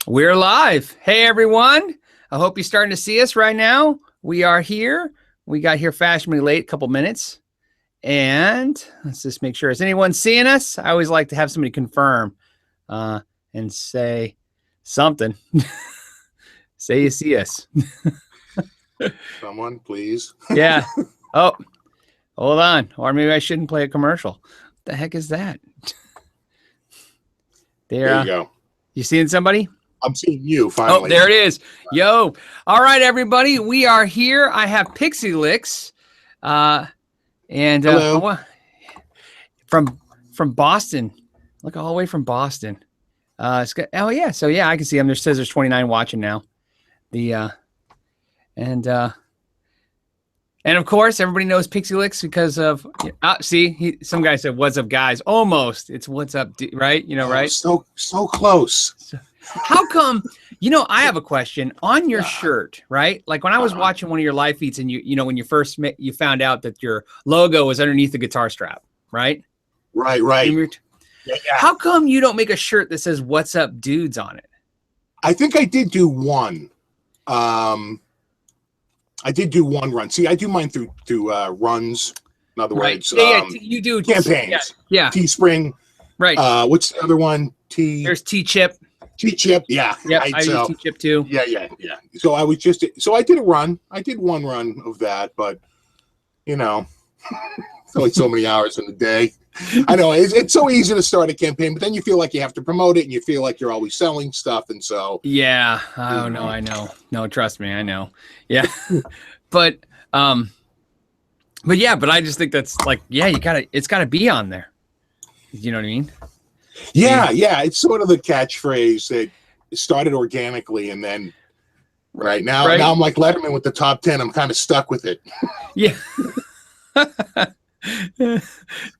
We're live. Hey, everyone. I hope you're starting to see us right now. We are here. We got here fashionably late, a couple minutes. And let's just make sure. Is anyone seeing us? I always like to have somebody confirm and say something. Say you see us. Someone, please. Yeah. Oh, hold on. Or maybe I shouldn't play a commercial. What the heck is that? There you go. You seeing somebody? I'm seeing you finally. Oh, there it is. Yo. All right, everybody. We are here. I have Pixy Lixx. From Boston. Look all the way from Boston. Oh yeah. So yeah, I can see him. There says there's 29 watching now. And of course everybody knows Pixy Lixx because of some guy said what's up guys. Almost. It's what's up, right? You know, right? So close. How come, I have a question on your shirt, right? Like when I was watching one of your live feeds and when you first you found out that your logo was underneath the guitar strap, right? Right. Yeah. How come you don't make a shirt that says "What's up, dudes" on it? I think I did do one. I did do one run. See, I do mine through runs. In other words, you do campaigns. Yeah. Teespring. Right. What's the other one? There's T-Chip. T-Chip, yeah. Yep, I use T-Chip too. Yeah. So I did a run. I did one run of that, but it's only so many hours in the day. I know it's so easy to start a campaign, but then you feel like you have to promote it, and you feel like you're always selling stuff, and so yeah. Oh no, I know. No, trust me, I know. Yeah, but I just think that's like, yeah, it's gotta be on there. You know what I mean? Yeah. It's sort of the catchphrase that started organically, and then now I'm like Letterman with the top 10. I'm kind of stuck with it. Yeah.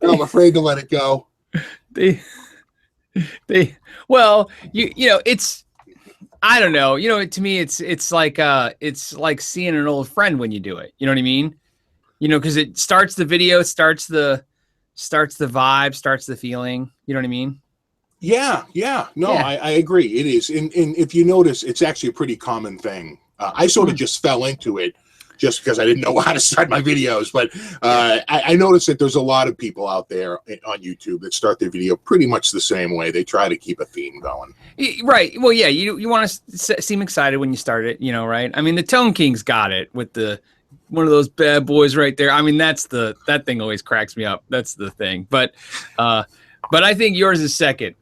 I'm afraid to let it go. Well, it's, I don't know. To me, it's like seeing an old friend when you do it. You know what I mean? Because it starts the video, starts the vibe, starts the feeling. You know what I mean? Yeah. No, yeah. I agree. It is. And if you notice, it's actually a pretty common thing. I sort of just fell into it just because I didn't know how to start my videos. But I noticed that there's a lot of people out there on YouTube that start their video pretty much the same way. They try to keep a theme going. Right. Well, yeah, you want to seem excited when you start it, right? I mean, the Tone King's got it with one of those bad boys right there. I mean, that thing always cracks me up. That's the thing. But I think yours is second.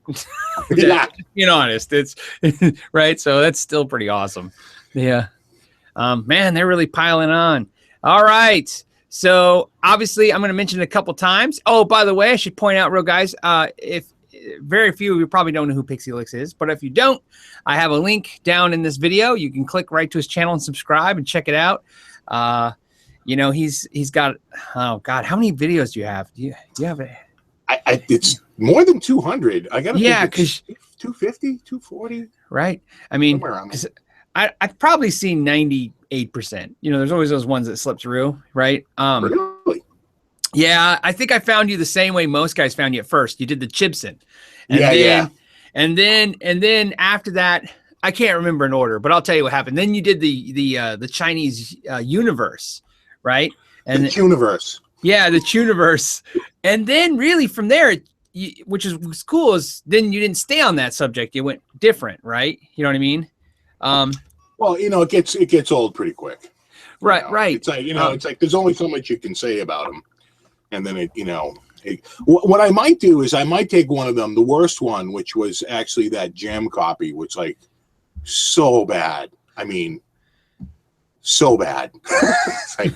Yeah. Being honest, it's right. So that's still pretty awesome. Yeah. Man, they're really piling on. All right. So obviously I'm going to mention it a couple times. Oh, by the way, I should point out real guys, if very few of you probably don't know who Pixy Lixx is, but if you don't, I have a link down in this video. You can click right to his channel and subscribe and check it out. He's got, oh God, how many videos do you have? Do you have a, it's more than 200. I got to think because 250, 240. Right. I mean, I've probably seen 98%. There's always those ones that slip through, right? Really? Yeah, I think I found you the same way most guys found you at first. You did the Chibson. And then after that, I can't remember an order, but I'll tell you what happened. Then you did the Chinese universe, right? And the Universe. Yeah, the Universe. And then really from there, which was cool, is then you didn't stay on that subject. You went different, right? You know what I mean? Well, it gets old pretty quick. Right. It's like, it's like there's only so much you can say about them. And then what I might do is I might take one of them, the worst one, which was actually that jam copy, which like so bad. I mean, so bad. It's like,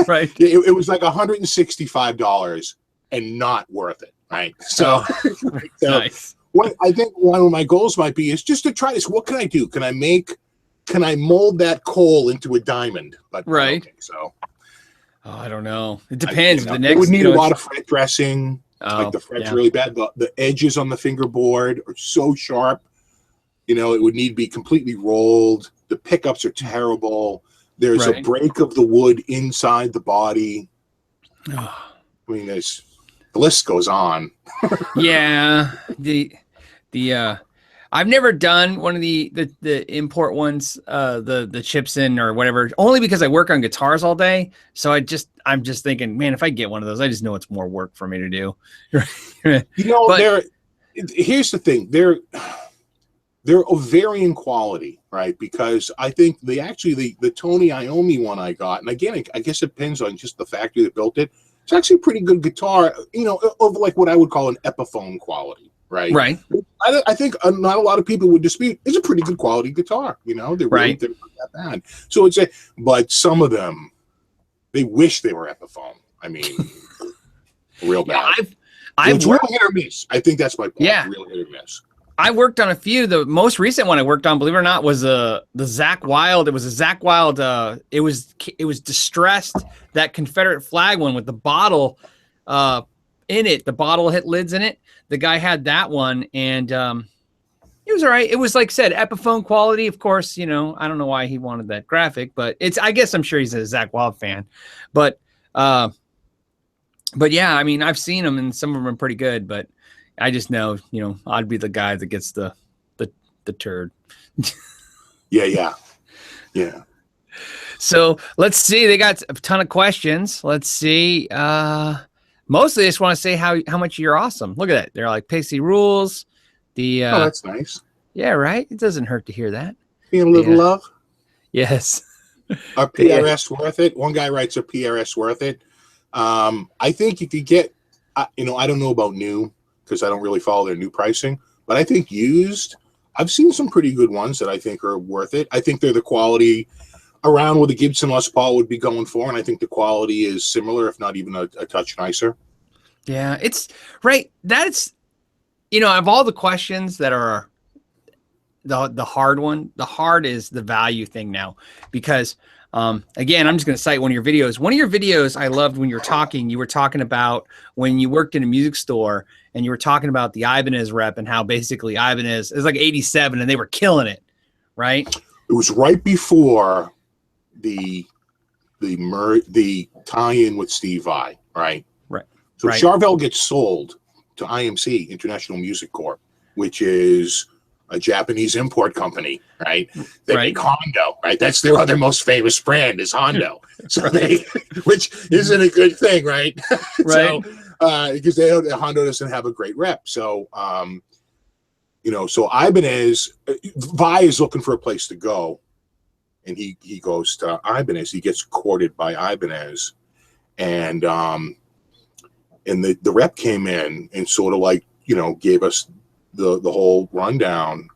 right. It was like $165 and not worth it. Right. So, nice. What I think one of my goals might be is just to try this. What can I do? Can I mold that coal into a diamond? But right. I don't think so. Oh, I don't know. It depends. It would need a lot of fret dressing. Like the fret's really bad. The edges on the fingerboard are so sharp. It would need to be completely rolled. The pickups are terrible. There's a break of the wood inside the body. I mean, the list goes on. Yeah. I've never done one of the import ones, the chips in or whatever, only because I work on guitars all day. So I'm just thinking, man, if I get one of those, I just know it's more work for me to do. But here's the thing, they're of varying quality, right? Because I think the Tony Iommi one I got, and again, I guess it depends on just the factory that built it. It's actually a pretty good guitar, of like what I would call an Epiphone quality, right? Right. I think not a lot of people would dispute it's a pretty good quality guitar. They're not that bad. So but some of them, they wish they were Epiphone. I mean, real bad. I've it's real hit or miss. I think that's my point. Yeah. Real hit or miss. I worked on a few. The most recent one I worked on, believe it or not, was the Zakk Wylde. It was a Zakk Wylde. It was distressed, that Confederate flag one with the bottle in it. The bottle hit lids in it. The guy had that one, and it was all right. It was, like I said, Epiphone quality. Of course, I don't know why he wanted that graphic, but I guess I'm sure he's a Zakk Wylde fan. But yeah, I mean, I've seen them, and some of them are pretty good, but I just know, I'd be the guy that gets the turd. Yeah. So let's see. They got a ton of questions. Let's see. Mostly, I just want to say how much you're awesome. Look at that. They're like Pixy rules. Oh, that's nice. Yeah, right. It doesn't hurt to hear that. Being a little love. Yes. Are PRS worth it? One guy writes, "Are PRS worth it?" I think if you get, I don't know about new, because I don't really follow their new pricing, but I think used, I've seen some pretty good ones that I think are worth it. I think they're the quality around what the Gibson Les Paul would be going for, and I think the quality is similar, if not even a touch nicer. Yeah, it's right. That's, of all the questions that are the hard one, the hard is the value thing now, because again, I'm just going to cite one of your videos. One of your videos I loved when you were talking about when you worked in a music store and you were talking about the Ibanez rep and how basically Ibanez is like 87 and they were killing it, right? It was right before the tie-in with Steve Vai, right? Right. So Charvel gets sold to IMC, International Music Corp, which is a Japanese import company, right? They make Hondo, right? That's their other most famous brand is Hondo. So which isn't a good thing, right? Right. So, because Hondo doesn't have a great rep. So, so Ibanez, Vai is looking for a place to go, and he goes to Ibanez. He gets courted by Ibanez, and the rep came in and sort of like gave us the whole rundown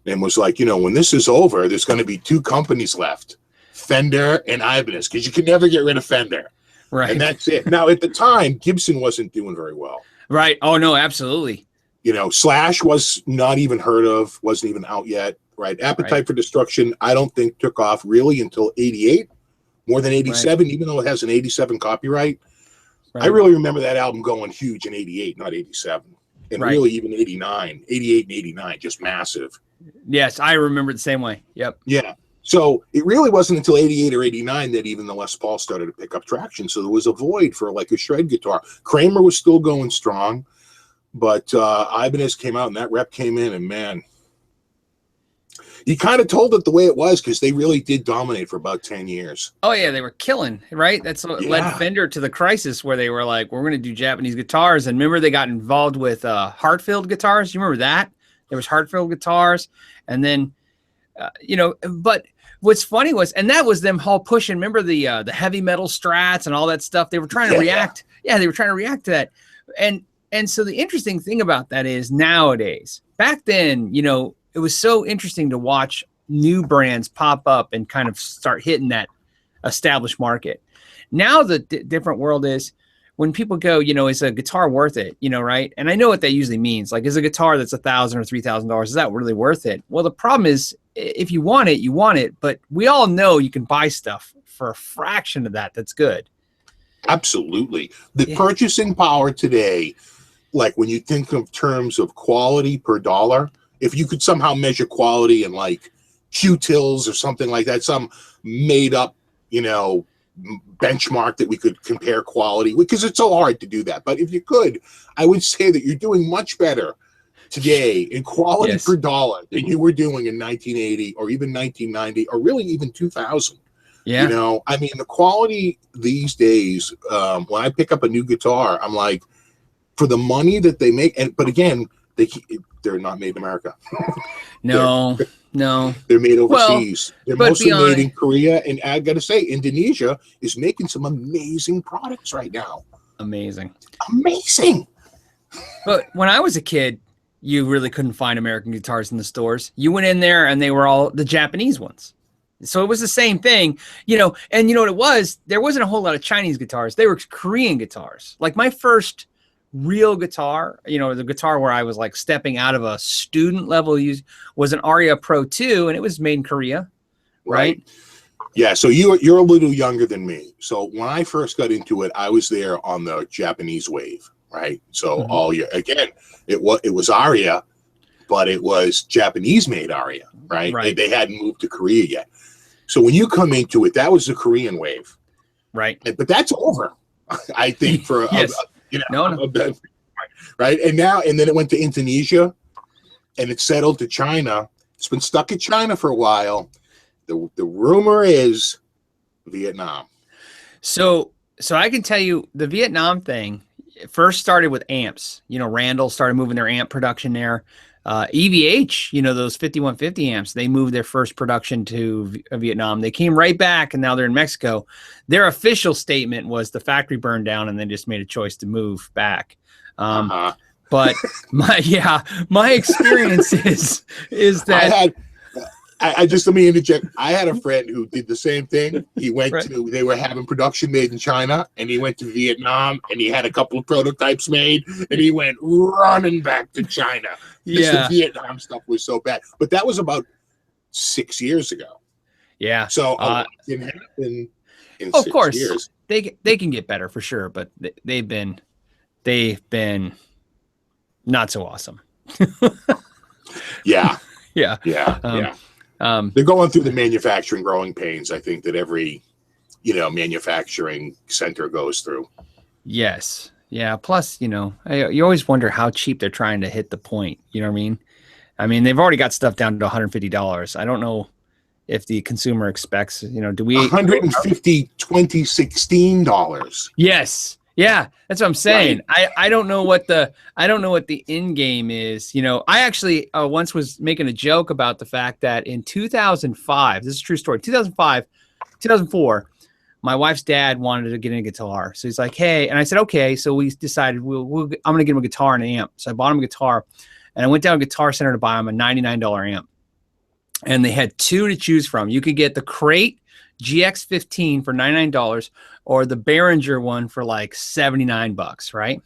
and was like, when this is over, there's going to be two companies left, Fender and Ibanez, because you can never get rid of Fender. Right. And that's it. Now, at the time, Gibson wasn't doing very well. Right. Oh, no, absolutely. Slash was not even heard of, wasn't even out yet, right? Appetite for Destruction, I don't think took off really until 88, more than 87, even though it has an 87 copyright. Right. I really remember that album going huge in 88, not 87. And really even 89, 88 and 89, just massive. Yes, I remember the same way. Yep. Yeah. So it really wasn't until 88 or 89 that even the Les Paul started to pick up traction. So there was a void for like a shred guitar. Kramer was still going strong, but Ibanez came out and that rep came in, and man, you kind of told it the way it was, because they really did dominate for about 10 years. Oh, yeah, they were killing, right? That's what led Fender to the crisis where they were like, we're going to do Japanese guitars. And remember, they got involved with Hartfield guitars. You remember that? There was Hartfield guitars. And then, but what's funny was, and that was them all pushing, remember the heavy metal Strats and all that stuff? They were trying to react. Yeah, they were trying to react to that. And so the interesting thing about that is nowadays, back then, it was so interesting to watch new brands pop up and kind of start hitting that established market. Now the different world is when people go, is a guitar worth it? Right? And I know what that usually means. Like, is a guitar that's $1,000 or $3,000, is that really worth it? Well, the problem is, if you want it, you want it. But we all know you can buy stuff for a fraction of that. That's good. Absolutely. The purchasing power today, like when you think of terms of quality per dollar, if you could somehow measure quality in like Q-Tills or something like that, some made up, benchmark that we could compare quality, because it's so hard to do that. But if you could, I would say that you're doing much better today in quality Yes. per dollar than you were doing in 1980 or even 1990 or really even 2000. Yeah. You know, I mean, the quality these days, when I pick up a new guitar, I'm like, for the money that they make, but again, they're not made in America. No. They're made Well, overseas. They're but mostly made in beyond, Korea, and I got to say, Indonesia is making some amazing products right now. amazing. Amazing. But when I was a kid, you really couldn't find American guitars in the stores. You went in there and they were all the Japanese ones. So it was the same thing, you know, and you know what it was? There wasn't a whole lot of Chinese guitars. They were Korean guitars. Like my first real guitar, you know, the guitar where I was like stepping out of a student level use was an Aria Pro 2, and it was made in Korea, right? Yeah, so you're a little younger than me. So when I first got into it, I was there on the Japanese wave, right? So all year again, it was Aria, but it was Japanese made Aria, right? They hadn't moved to Korea yet. So when you come into it, that was the Korean wave, right? But that's over, I think, for yes. right? And then it went to Indonesia, and it settled to China. It's been stuck in China for a while. The rumor is Vietnam. So I can tell you the Vietnam thing first started with amps. You know, Randall started moving their amp production there. EVH, you know, those 5150 amps, they moved their first production to Vietnam. They came right back, and now they're in Mexico. Their official statement was the factory burned down, and they just made a choice to move back. But my experience is that I just, let me interject. I had a friend who did the same thing. He went they were having production made in China, and he went to Vietnam, and he had a couple of prototypes made, and he went running back to China. The Vietnam stuff was so bad. But that was about 6 years ago. Yeah. So a lot didn't happen in of 6 course, years. They can get better for sure, but they've been not so awesome. Yeah. Yeah. They're going through the manufacturing growing pains, I think, that every, manufacturing center goes through. Yes. Yeah. Plus, you always wonder how cheap they're trying to hit the point. You know what I mean? I mean, they've already got stuff down to $150. I don't know if the consumer expects, do we $150 $2016? Yes. Yeah, that's what I'm saying. Right. I don't know what the end game is. I actually once was making a joke about the fact that in 2005, this is a true story. 2004, my wife's dad wanted to get a guitar, so he's like, "Hey," and I said, "Okay." So we decided I'm going to get him a guitar and an amp. So I bought him a guitar, and I went down to Guitar Center to buy him a $99 amp, and they had two to choose from. You could get the Crate GX15 for $99 or the Behringer one for like $79, right?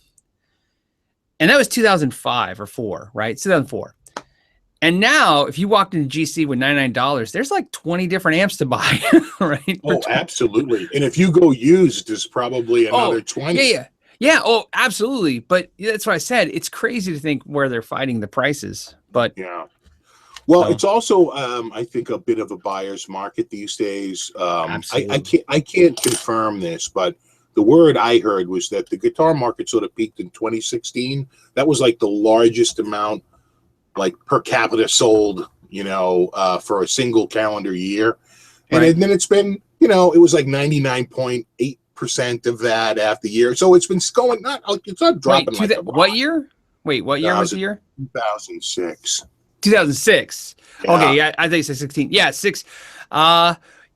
And that was 2005 or 4, right? 2004. And now if you walked into GC with $99, there's like 20 different amps to buy, right? Oh, absolutely. And if you go used, there's probably another 20. Yeah. Oh, absolutely. But that's what I said. It's crazy to think where they're fighting the prices, but yeah. Well, it's also, I think, a bit of a buyer's market these days. I can't confirm this, but the word I heard was that the guitar market sort of peaked in 2016. That was like the largest amount, like per capita sold, for a single calendar year. And then it's been, it was like 99.8% of that after year. So it's been going, it's not dropping. What year? Wait, what year was the year? 2006. 2006. Yeah. Okay, yeah, I think it's 16. Yeah, 6.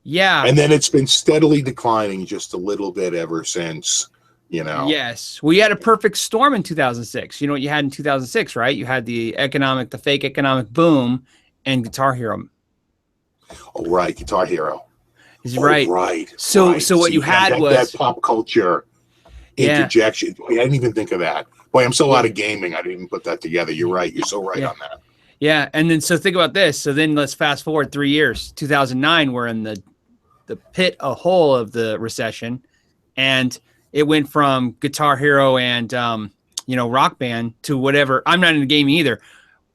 Yeah. And then it's been steadily declining just a little bit ever since, Yes. We had a perfect storm in 2006. You know what you had in 2006, right? You had the fake economic boom and Guitar Hero. Oh, right. Guitar Hero. Right. Right. So what you had was that pop culture interjection. Yeah. I didn't even think of that. Boy, I'm so out of gaming. I didn't even put that together. You're right. You're so right on that. Yeah, and then so think about this. So then let's fast forward 3 years. 2009, we're in the a hole of the recession, and it went from Guitar Hero and Rock Band to whatever. I'm not into gaming either.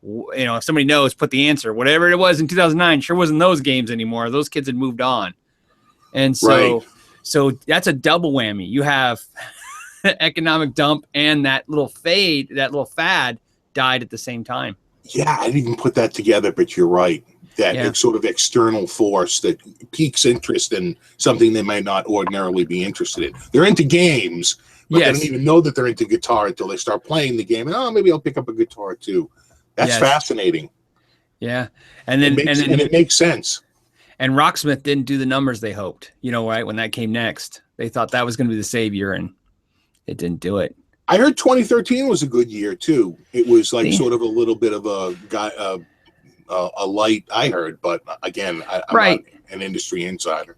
If somebody knows, put the answer. Whatever it was in 2009, sure wasn't those games anymore. Those kids had moved on, and so that's a double whammy. You have economic dump and that little fad died at the same time. Yeah, I didn't even put that together, but you're right. That sort of external force that piques interest in something they might not ordinarily be interested in. They're into games, but they don't even know that they're into guitar until they start playing the game. And, oh, maybe I'll pick up a guitar too. That's fascinating. Yeah. And then it makes sense. And Rocksmith didn't do the numbers they hoped, right? When that came next, they thought that was going to be the savior, and it didn't do it. I heard 2013 was a good year too. It was like sort of a little bit of a light, I heard, but again, I'm not an industry insider.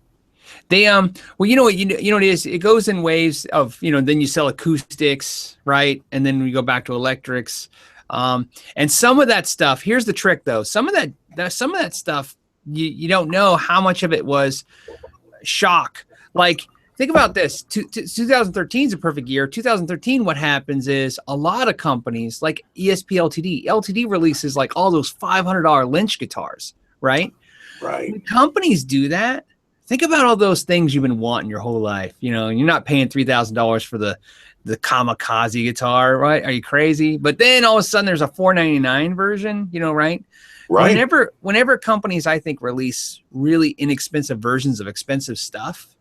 They well, you know what it is. It goes in waves of then you sell acoustics, right, and then we go back to electrics, and some of that stuff. Here's the trick, though. Some of that stuff you don't know how much of it was shock. Like, think about this. 2013 is a perfect year. 2013, what happens is a lot of companies like ESP LTD releases like all those $500 Lynch guitars, right? Right. When companies do that, think about all those things you've been wanting your whole life. You're not paying $3,000 for the Kamikaze guitar, right? Are you crazy? But then all of a sudden there's a $499 version, right? Right. Whenever companies, I think, release really inexpensive versions of expensive stuff,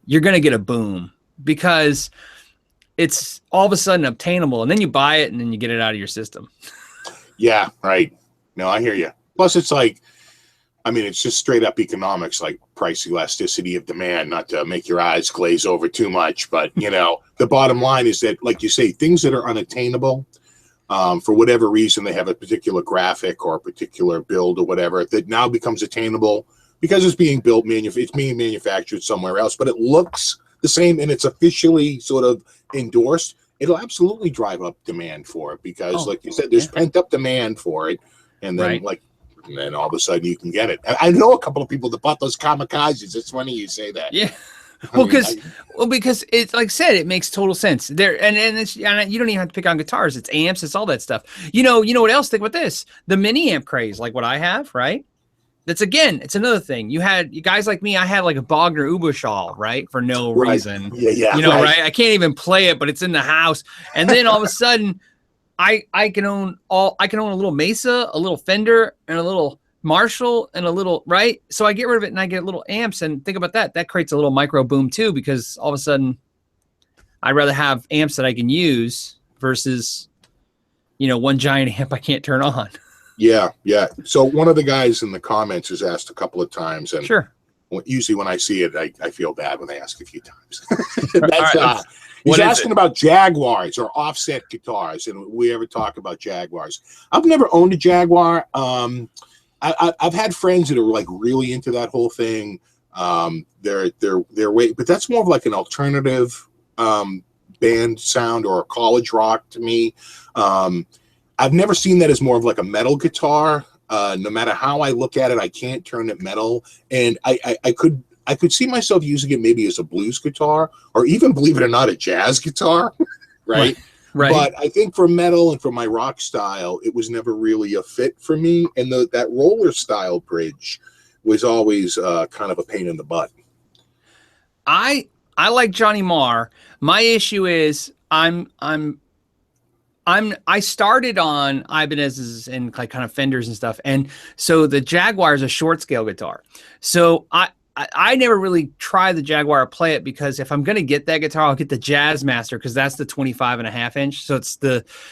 you're going to get a boom because it's all of a sudden obtainable, and then you buy it and then you get it out of your system. Yeah, right. No, I hear you. Plus, it's like, it's just straight up economics, like price elasticity of demand, not to make your eyes glaze over too much. But, the bottom line is that, like you say, things that are unattainable, for whatever reason, they have a particular graphic or a particular build or whatever that now becomes attainable because it's being built, it's being manufactured somewhere else, but it looks the same and it's officially sort of endorsed. It'll absolutely drive up demand for it because, like you said, there's pent up demand for it, and then and then all of a sudden you can get it. I know a couple of people that bought those Kamikazes. It's funny you say that. Yeah. Because it's like I said, it makes total sense there, and you don't even have to pick on guitars. It's amps, it's all that stuff. You know what else? Think about this: the mini amp craze, like what I have, right? It's another thing. You guys like me. I had like a Bogner Uberschall, right, for no reason. Yeah. Right? I can't even play it, but it's in the house, and then all of a sudden, I can own a little Mesa, a little Fender, and a little Marshall, and a little, right? So I get rid of it and I get little amps, and think about that. That creates a little micro boom too, because all of a sudden I'd rather have amps that I can use versus, one giant amp I can't turn on. Yeah. So one of the guys in the comments has asked a couple of times, and usually when I see it, I feel bad when they ask a few times. He's asking about Jaguars or offset guitars, and we ever talk about Jaguars. I've never owned a Jaguar. I've had friends that are like really into that whole thing. They're way, but that's more of like an alternative band sound or a college rock to me. I've never seen that as more of like a metal guitar. No matter how I look at it, I can't turn it metal. And I could see myself using it maybe as a blues guitar, or even, believe it or not, a jazz guitar, right? Right. But I think for metal and for my rock style, it was never really a fit for me. And that roller style bridge was always kind of a pain in the butt. I like Johnny Marr. My issue is I started on Ibanez's and like kind of Fenders and stuff, and so the Jaguar is a short scale guitar. So I never really tried the Jaguar or play it, because if I'm going to get that guitar, I'll get the Jazzmaster, because that's the 25.5 inch.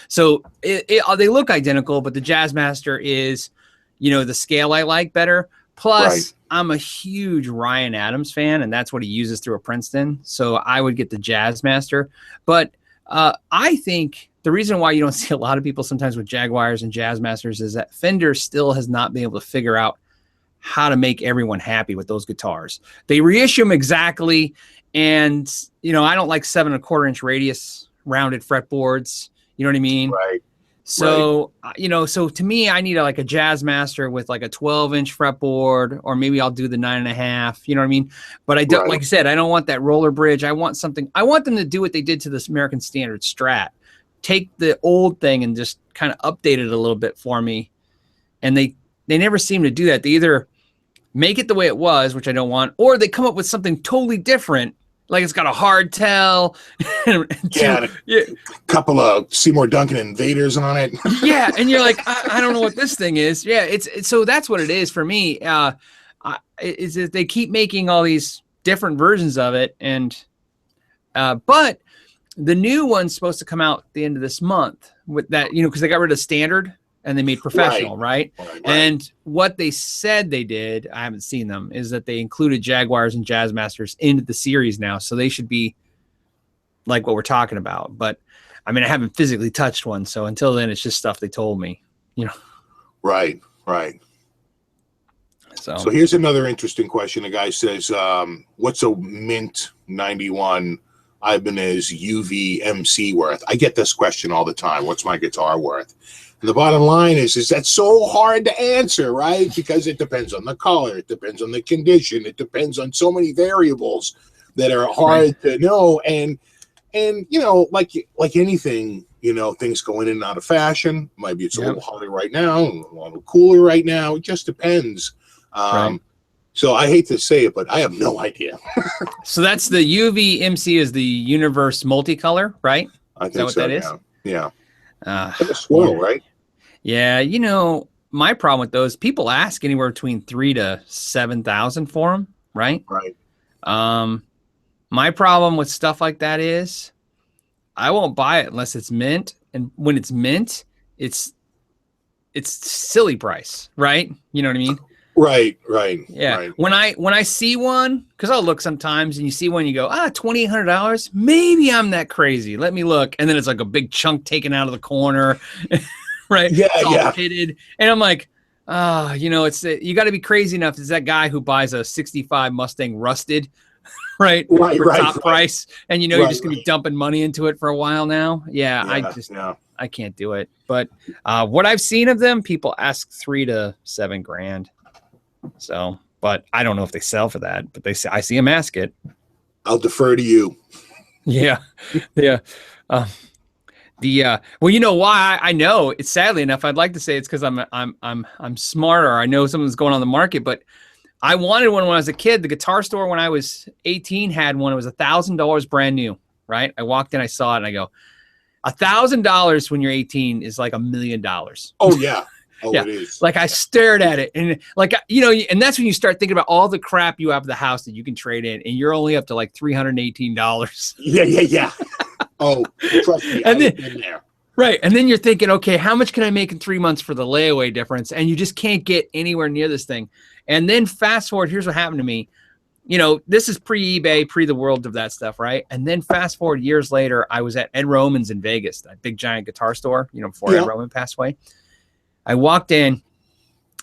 So they look identical, but the Jazzmaster is, the scale I like better. Plus, I'm a huge Ryan Adams fan, and that's what he uses through a Princeton. So I would get the Jazzmaster. But I think the reason why you don't see a lot of people sometimes with Jaguars and Jazzmasters is that Fender still has not been able to figure out how to make everyone happy with those guitars. They reissue them exactly, and I don't like 7 1/4 inch radius rounded fretboards. You know what I mean? Right. So so to me, I need like a Jazzmaster with like a 12-inch fretboard, or maybe I'll do the 9.5. You know what I mean? But I don't, like I said, I don't want that roller bridge. I want them to do what they did to this American Standard Strat. Take the old thing and just kind of update it a little bit for me. And they never seem to do that. They either make it the way it was, which I don't want, or they come up with something totally different. like it's got a hard tail. A couple of Seymour Duncan invaders on it. Yeah, and you're like, I don't know what this thing is. Yeah, it's so that's what it is for me. Is that they keep making all these different versions of it, and but the new one's supposed to come out at the end of this month with that, because they got rid of standard and they made professional, right? And what they said they did, I haven't seen them, is that they included Jaguars and Jazzmasters into the series now, so they should be like what we're talking about. But I mean, I haven't physically touched one, so until then, it's just stuff they told me, Right. So here's another interesting question. A guy says, what's a Mint 91 Ibanez UV-MC worth? I get this question all the time. What's my guitar worth? And the bottom line is that's so hard to answer, right? Because it depends on the color. It depends on the condition. It depends on so many variables that are hard to know. And like anything, things go in and out of fashion. Maybe it's a little hotter right now, a little cooler right now. It just depends. So I hate to say it, but I have no idea. So that's the UV-MC is the Universe Multicolor, right? I think is that what that is? Yeah. Like a swirl, right? Yeah. My problem with those, people ask anywhere between 3,000 to 7,000 for them, right? Right. My problem with stuff like that is I won't buy it unless it's mint. And when it's mint, it's silly price, right? You know what I mean? Right. Yeah. Right. When I see one, because I'll look sometimes and you see one, you go, $2,800. Maybe I'm that crazy. Let me look. And then it's like a big chunk taken out of the corner. Right. Yeah. It's all pitted. And I'm like, it's you got to be crazy enough. It's that guy who buys a 65 Mustang rusted, right? Top price. And you're just going to be dumping money into it for a while now. Yeah. I can't do it. But what I've seen of them, people ask $3,000 to $7,000. So, but I don't know if they sell for that, but I see them ask it. I'll defer to you. Yeah. Well, you know why I know it's, sadly enough, I'd like to say it's because I'm smarter. I know something's going on in the market, but I wanted one when I was a kid. The guitar store when I was 18 had one. It was $1,000 brand new, right? I walked in, I saw it, and I go, $1,000 when you're 18 is like $1 million. Oh yeah. Oh, yeah. It is. Like I stared at it, and like, and that's when you start thinking about all the crap you have at the house that you can trade in, and you're only up to like $318. Yeah. Oh, trust me, I've been there. Right. And then you're thinking, okay, how much can I make in 3 months for the layaway difference? And you just can't get anywhere near this thing. And then fast forward, here's what happened to me. This is pre-eBay, pre the world of that stuff, right? And then fast forward years later, I was at Ed Roman's in Vegas, that big giant guitar store, before Ed Roman passed away. I walked in,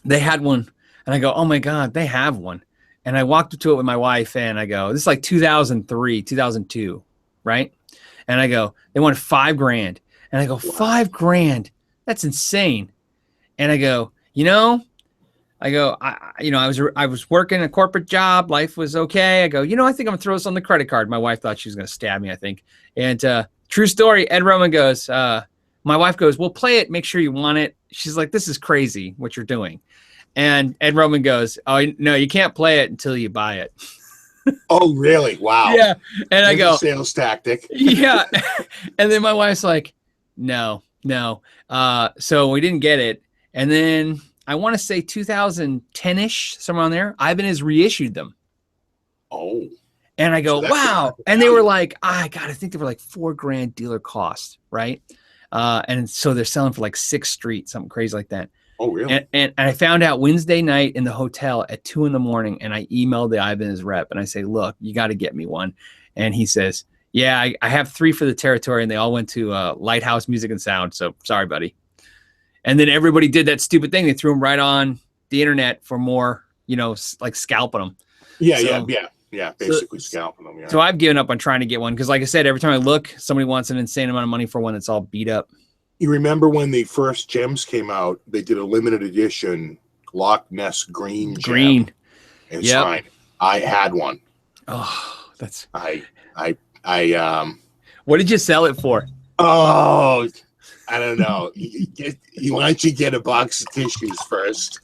they had one, and I go, oh my God, they have one. And I walked up to it with my wife, and I go, this is like 2003, 2002, right? And I go, they want $5,000. And I go, $5,000? That's insane. And I go, I was working a corporate job. Life was okay. I go, I think I'm gonna throw this on the credit card. My wife thought she was gonna stab me, I think. And true story, Ed Roman goes, my wife goes, well, play it, make sure you want it. She's like, this is crazy what you're doing. And Ed Roman goes, oh, no, you can't play it until you buy it. Oh, really? Wow. Yeah. And I go, sales tactic. Yeah. And then my wife's like, no. So we didn't get it. And then I want to say 2010-ish, somewhere on there, Ibanez reissued them. Oh. And I go, wow. And they were like, I think they were like $4,000 dealer cost, right? And so they're selling for like 6th Street, something crazy like that. Oh, really? And I found out Wednesday night in the hotel at 2 a.m, and I emailed the Ibanez rep and I say, look, you got to get me one. And he says, yeah, I have 3 for the territory, and they all went to Lighthouse Music and Sound. So sorry, buddy. And then everybody did that stupid thing. They threw them right on the internet for more, like scalping them. Yeah. Basically scalping them. Yeah. So I've given up on trying to get one because, like I said, every time I look, somebody wants an insane amount of money for one that's all beat up. You remember when the first gems came out? They did a limited edition Loch Ness green gem and sign. I had one. Oh, that's I what did you sell it for? Oh, I don't know. Why don't you get a box of tissues first?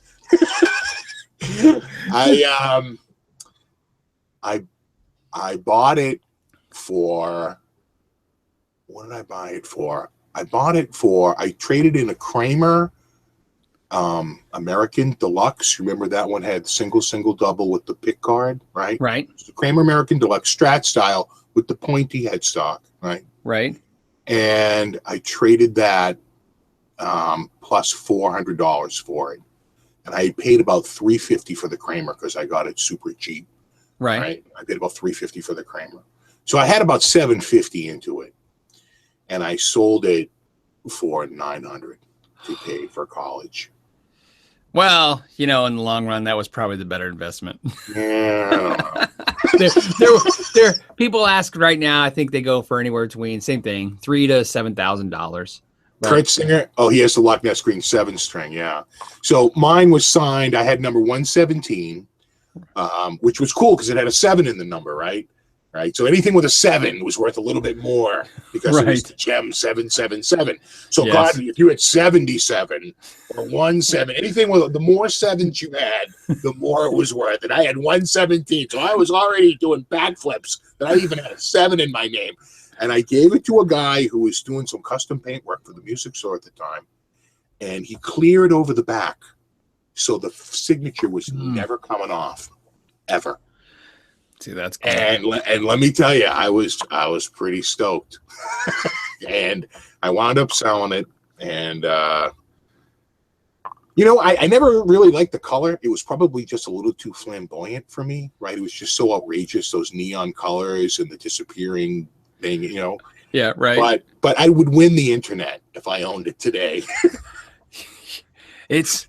I bought it for, what did I buy it for? I traded in a Kramer American Deluxe. Remember that one had single, double with the pick guard, right? Right. The Kramer American Deluxe Strat style with the pointy headstock, right? Right. And I traded that plus $400 for it. And I paid about $350 for the Kramer because I got it super cheap. Right. I paid about $350 for the Kramer. So I had about $750 into it. And I sold it for $900 to pay for college. Well, in the long run, that was probably the better investment. Yeah, I don't know. there, people ask right now. I think they go for anywhere between same thing, $3,000 to $7,000. Kurt Singer. Oh, he has the Loch Ness Green 7-string. Yeah. So mine was signed. I had number 117, which was cool because it had a 7 in the number, right? Right. So anything with a 7 was worth a little bit more because it was the gem 777. So yes. God, if you had 77 or 17, anything with the more 7s you had, the more it was worth. And I had 117. So I was already doing backflips that I even had a 7 in my name. And I gave it to a guy who was doing some custom paint work for the music store at the time. And he cleared over the back. So the signature was never coming off, ever. See, that's cool. And let me tell you, I was pretty stoked. And I wound up selling it. And, I never really liked the color. It was probably just a little too flamboyant for me, right? It was just so outrageous, those neon colors and the disappearing thing, Yeah, right. But I would win the internet if I owned it today. It's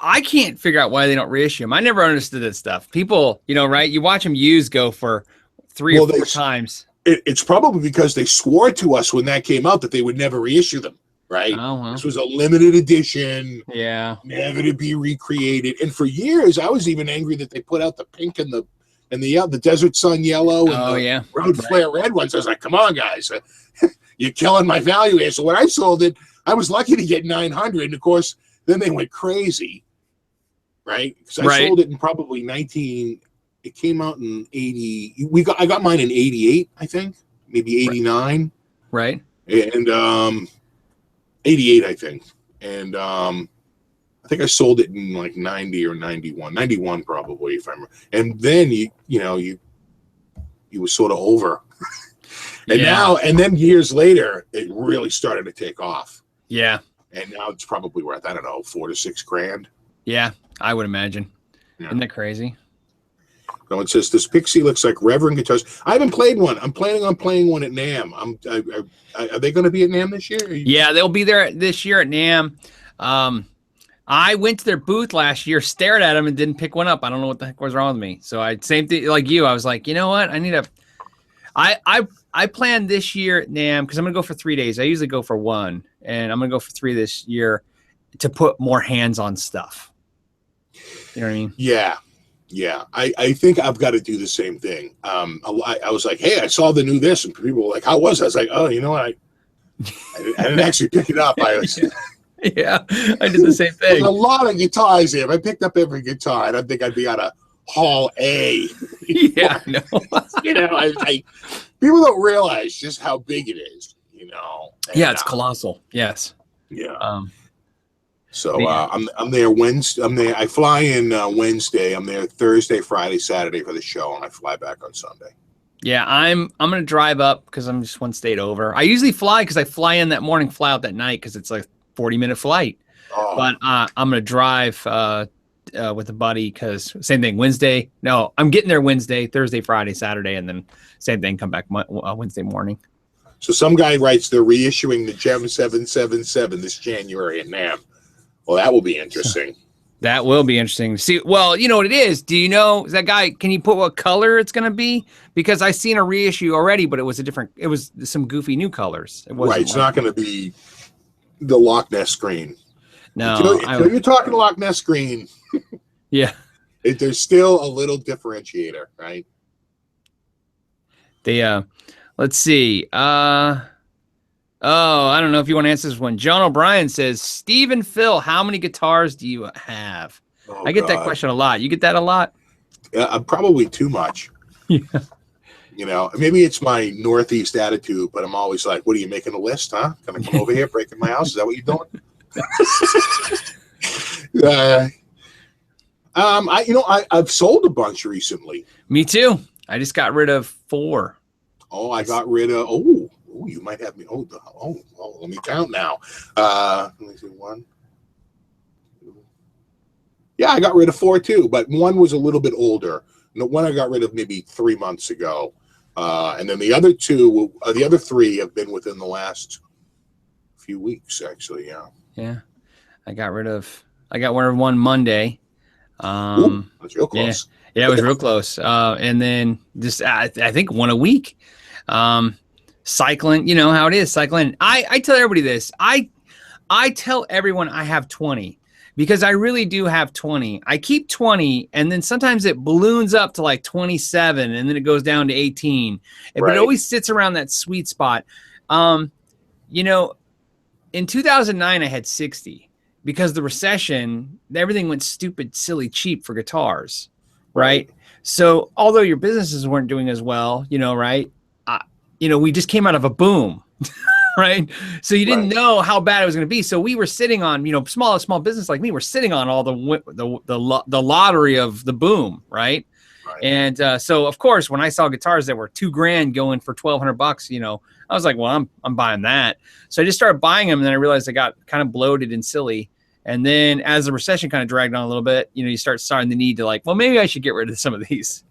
I can't figure out why they don't reissue them. I never understood this stuff. People, right? You watch them go for 3 or 4 times. It's probably because they swore to us when that came out that they would never reissue them, right? Oh, well. This was a limited edition. Yeah. Never to be recreated. And for years, I was even angry that they put out the pink and the Desert Sun yellow and Road Flare red ones. I was like, come on, guys. You're killing my value here. So when I sold it, I was lucky to get 900. And of course, then they went crazy, right? Because I sold it in probably it came out in 80. I got mine in 88, I think, maybe 89. Right. And 88, I think. And I think I sold it in like 90 or 91 probably, if I remember. And then you was sort of over. And then years later, it really started to take off. Yeah. And now it's probably worth, I don't know, $4,000 to $6,000. Yeah, I would imagine. Yeah. Isn't that crazy? No, it says this Pixy looks like Reverend guitars. I haven't played one. I'm planning on playing one at NAMM. Are they going to be at NAMM this year? Yeah, they'll be there this year at NAMM. I went to their booth last year, stared at them, and didn't pick one up. I don't know what the heck was wrong with me. So same thing like you. I was like, you know what? I planned this year at NAMM because I'm going to go for 3 days. I usually go for 1, and I'm going to go for 3 this year to put more hands on stuff. You know what I mean? Yeah. Yeah. I think I've got to do the same thing. I was like, hey, I saw the new this, and people were like, how was it? I was like, oh, you know what? I didn't actually pick it up. Yeah, I did the same thing. There's a lot of guitars here. If I picked up every guitar, I don't think I'd be on a Hall A. Yeah, no. People don't realize just how big it is, And, yeah, it's colossal. Yes. Yeah. I'm there Wednesday. I fly in Wednesday. I'm there Thursday, Friday, Saturday for the show, and I fly back on Sunday. Yeah, I'm gonna drive up because I'm just one state over. I usually fly because I fly in that morning, fly out that night because it's like 40-minute flight. Oh. But I'm gonna drive with a buddy because same thing. Wednesday. No, I'm getting there Wednesday, Thursday, Friday, Saturday, and then same thing. Come back Wednesday morning. So some guy writes they're reissuing the Gem 777 this January at NAMM. Well, that will be interesting. That will be interesting. See, well, you know what it is. Do you know that guy? Can you put what color it's going to be? Because I seen a reissue already, but it was it was some goofy new colors. It wasn't it's not going to be the Loch Ness green. No, until you're talking Loch Ness green. Yeah, there's still a little differentiator, right? Let's see. I don't know if you want to answer this one. John O'Brien says, Steve and Phil, how many guitars do you have? I get that question a lot. You get that a lot? Probably too much. Yeah. You know, maybe it's my Northeast attitude, but I'm always like, what are you making a list, huh? Gonna come over here, breaking my house? Is that what you're doing? I've sold a bunch recently. Me too. I just got rid of 4. Oh, I got rid of, you might have me. Let me count now. Let me see, 1, 2. Yeah, I got rid of 4 too, but one was a little bit older. One I got rid of maybe 3 months ago. And then the other 3 have been within the last few weeks, actually. Yeah. Yeah. I got rid of one Monday. That's real close. Yeah, it was real close. And then just, I think one a week. Cycling, you know how it is, cycling. I tell everybody this. I tell everyone I have 20 because I really do have 20. I keep 20 and then sometimes it balloons up to like 27 and then it goes down to 18. But it always sits around that sweet spot. You know, in 2009, I had 60 because the recession, everything went stupid, silly, cheap for guitars. Right. So although your businesses weren't doing as well, you know, right. We just came out of a boom. Right. So you didn't know how bad it was going to be. So we were sitting on, small business like me, we're sitting on all the lottery of the boom. Right. And so, of course, when I saw guitars that were $2,000 going for $1,200, I was like, well, I'm buying that. So I just started buying them. And then I realized I got kind of bloated and silly. And then as the recession kind of dragged on a little bit, you starting the need to like, well, maybe I should get rid of some of these.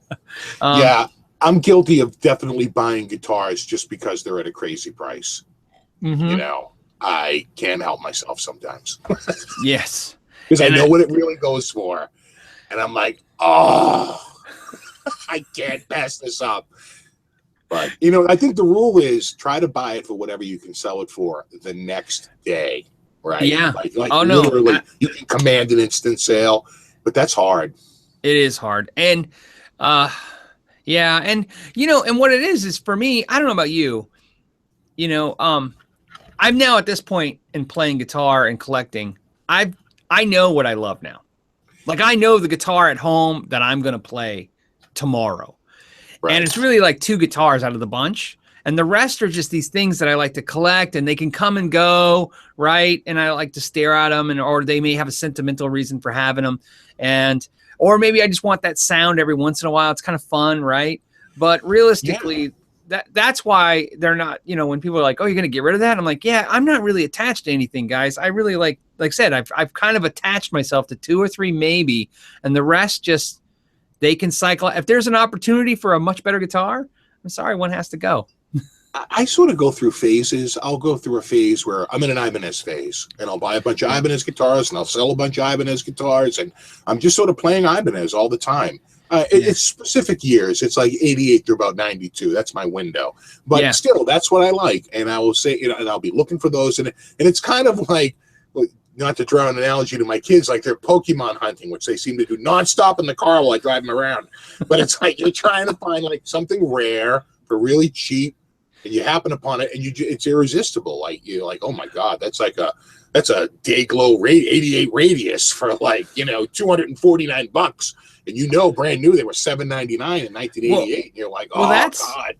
Yeah, I'm guilty of definitely buying guitars just because they're at a crazy price. Mm-hmm. I can't help myself sometimes. Yes. Because I know what it really goes for. And I'm like, oh, I can't pass this up. But, I think the rule is try to buy it for whatever you can sell it for the next day. Right. Yeah. Like literally, you can command an instant sale, but that's hard. It is hard. And, yeah. And, and what it is for me, I don't know about you, I'm now at this point in playing guitar and collecting. I know what I love now. Like I know the guitar at home that I'm going to play tomorrow. Right. And it's really like 2 guitars out of the bunch. And the rest are just these things that I like to collect and they can come and go, right? And I like to stare at them or they may have a sentimental reason for having them. Or maybe I just want that sound every once in a while. It's kind of fun, right? But realistically, that's why they're not, when people are like, oh, you're going to get rid of that? I'm like, yeah, I'm not really attached to anything, guys. I really like I said, I've kind of attached myself to 2 or 3 maybe. And the rest just, they can cycle. If there's an opportunity for a much better guitar, I'm sorry, one has to go. I sort of go through phases. I'll go through a phase where I'm in an Ibanez phase and I'll buy a bunch of Ibanez guitars and I'll sell a bunch of Ibanez guitars and I'm just sort of playing Ibanez all the time. It's specific years. It's like 88 through about 92. That's my window. But still, that's what I like. And I will say, and I'll be looking for those. And it's kind of like, not to draw an analogy to my kids, like they're Pokemon hunting, which they seem to do nonstop in the car while I drive them around. But it's like you're trying to find like something rare for really cheap. And you happen upon it, and it's irresistible. Like you're like, oh my god, that's a day glow 88 radius for like $249, and brand new they were $799 in 1988. And you're like, oh god.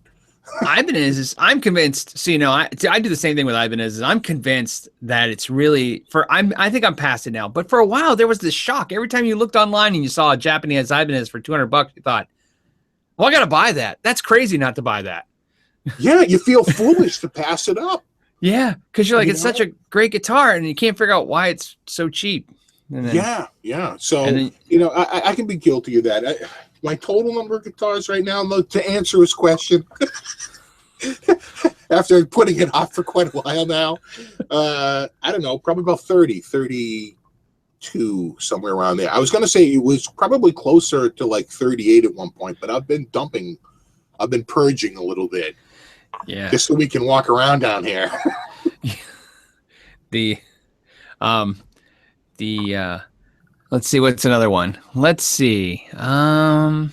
Ibanez I'm convinced. So I do the same thing with Ibanez. I'm convinced that it's really I think I'm past it now. But for a while there was this shock every time you looked online and you saw a Japanese Ibanez for $200. You thought, well, I got to buy that. That's crazy not to buy that. Yeah, you feel foolish to pass it up. Yeah, because you're like, it's such a great guitar, and you can't figure out why it's so cheap. And then, yeah. So, I can be guilty of that. My total number of guitars right now, to answer his question, after putting it off for quite a while now, I don't know, probably about 32, somewhere around there. I was going to say it was probably closer to like 38 at one point, but I've been purging a little bit. Yeah. Just so we can walk around down here. Let's see, what's another one? Let's see. Somebody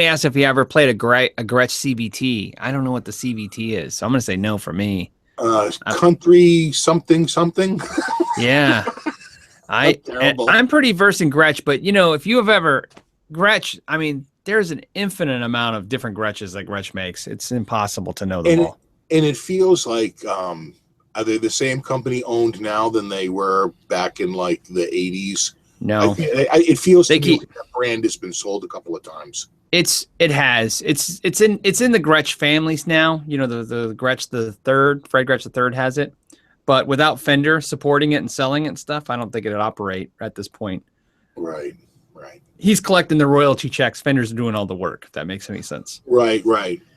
asked if he ever played a Gretsch CVT. I don't know what the CVT is, so I'm going to say no for me. Country something. Yeah. Terrible. I'm pretty versed in Gretsch, but you know, if you have ever Gretsch, I mean, there's an infinite amount of different Gretches that Gretsch makes. It's impossible to know them all. And it feels like are they the same company owned now than they were back in like the 80s? No, it feels to me like that brand has been sold a couple of times. It's in the Gretsch families now. You know, the Gretsch the third, Fred Gretsch the third has it, but without Fender supporting it and selling it and stuff, I don't think it'd operate at this point. Right. He's collecting the royalty checks. Fender's doing all the work, if that makes any sense. Right.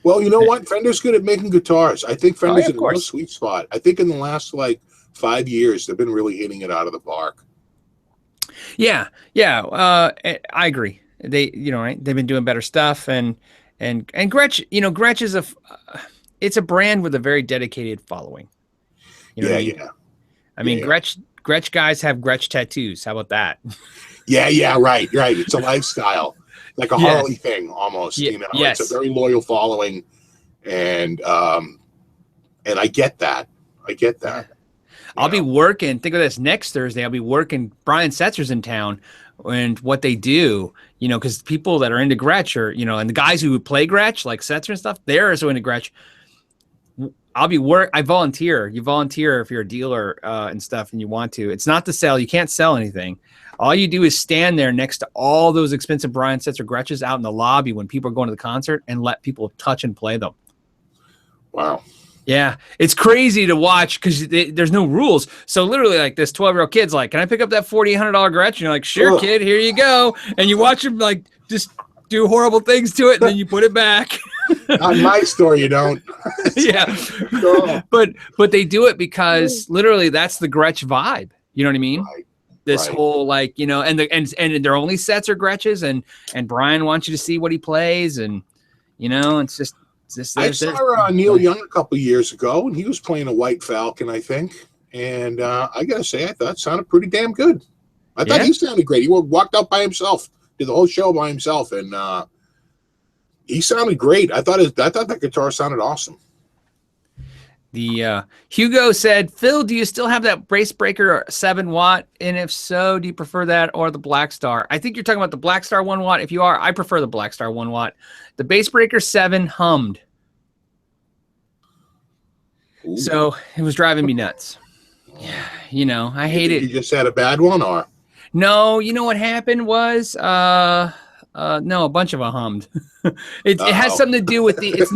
Well, you know what? Fender's good at making guitars. I think Fender's in a real sweet spot. I think in the last like 5 years, they've been really hitting it out of the park. Yeah. I agree. They, you know, right? They've been doing better stuff, and Gretsch, you know, Gretsch is it's a brand with a very dedicated following. You know I mean, Gretsch guys have Gretsch tattoos. How about that? Yeah, right. It's a lifestyle, like a Harley thing almost. You know, it's a very loyal following, and I get that. I'll be working. Think of this: next Thursday, I'll be working. Brian Setzer's in town, and what they do, you know, because people that are into Gretsch are, you know, and the guys who play Gretsch, like Setzer and stuff, they're so into Gretsch. I volunteer. You volunteer if you're a dealer and stuff, and you want to. It's not to sell. You can't sell anything. All you do is stand there next to all those expensive Brian Setzer Gretches out in the lobby when people are going to the concert, and let people touch and play them. Wow. Yeah, it's crazy to watch because there's no rules. So literally, like this 12-year-old kid's like, "Can I pick up that $4,800 Gretsch?" And you're like, "Sure, kid, here you go." And you watch him like just do horrible things to it, and then you put it back. Not my store, you don't. Yeah, but they do it because literally that's the Gretsch vibe. You know what I mean? Right. This whole like, you know, and their only sets are Gretches, and Brian wants you to see what he plays, and you know, it's just. I saw Neil Young a couple of years ago, and he was playing a White Falcon, I think. And I gotta say, I thought it sounded pretty damn good. I thought he sounded great. He walked out by himself, did the whole show by himself, and he sounded great. I thought that guitar sounded awesome. The Hugo said, "Phil, do you still have that Brace Breaker 7-watt? And if so, do you prefer that or the Black Star?" I think you're talking about the Black Star 1-watt. If you are, I prefer the Black Star 1-watt. The Bass Breaker 7 hummed. Ooh. So it was driving me nuts. Yeah, you know, I hate it. You just had a bad one, or? No, you know what happened was no, a bunch of them hummed. It has something to do with the. It's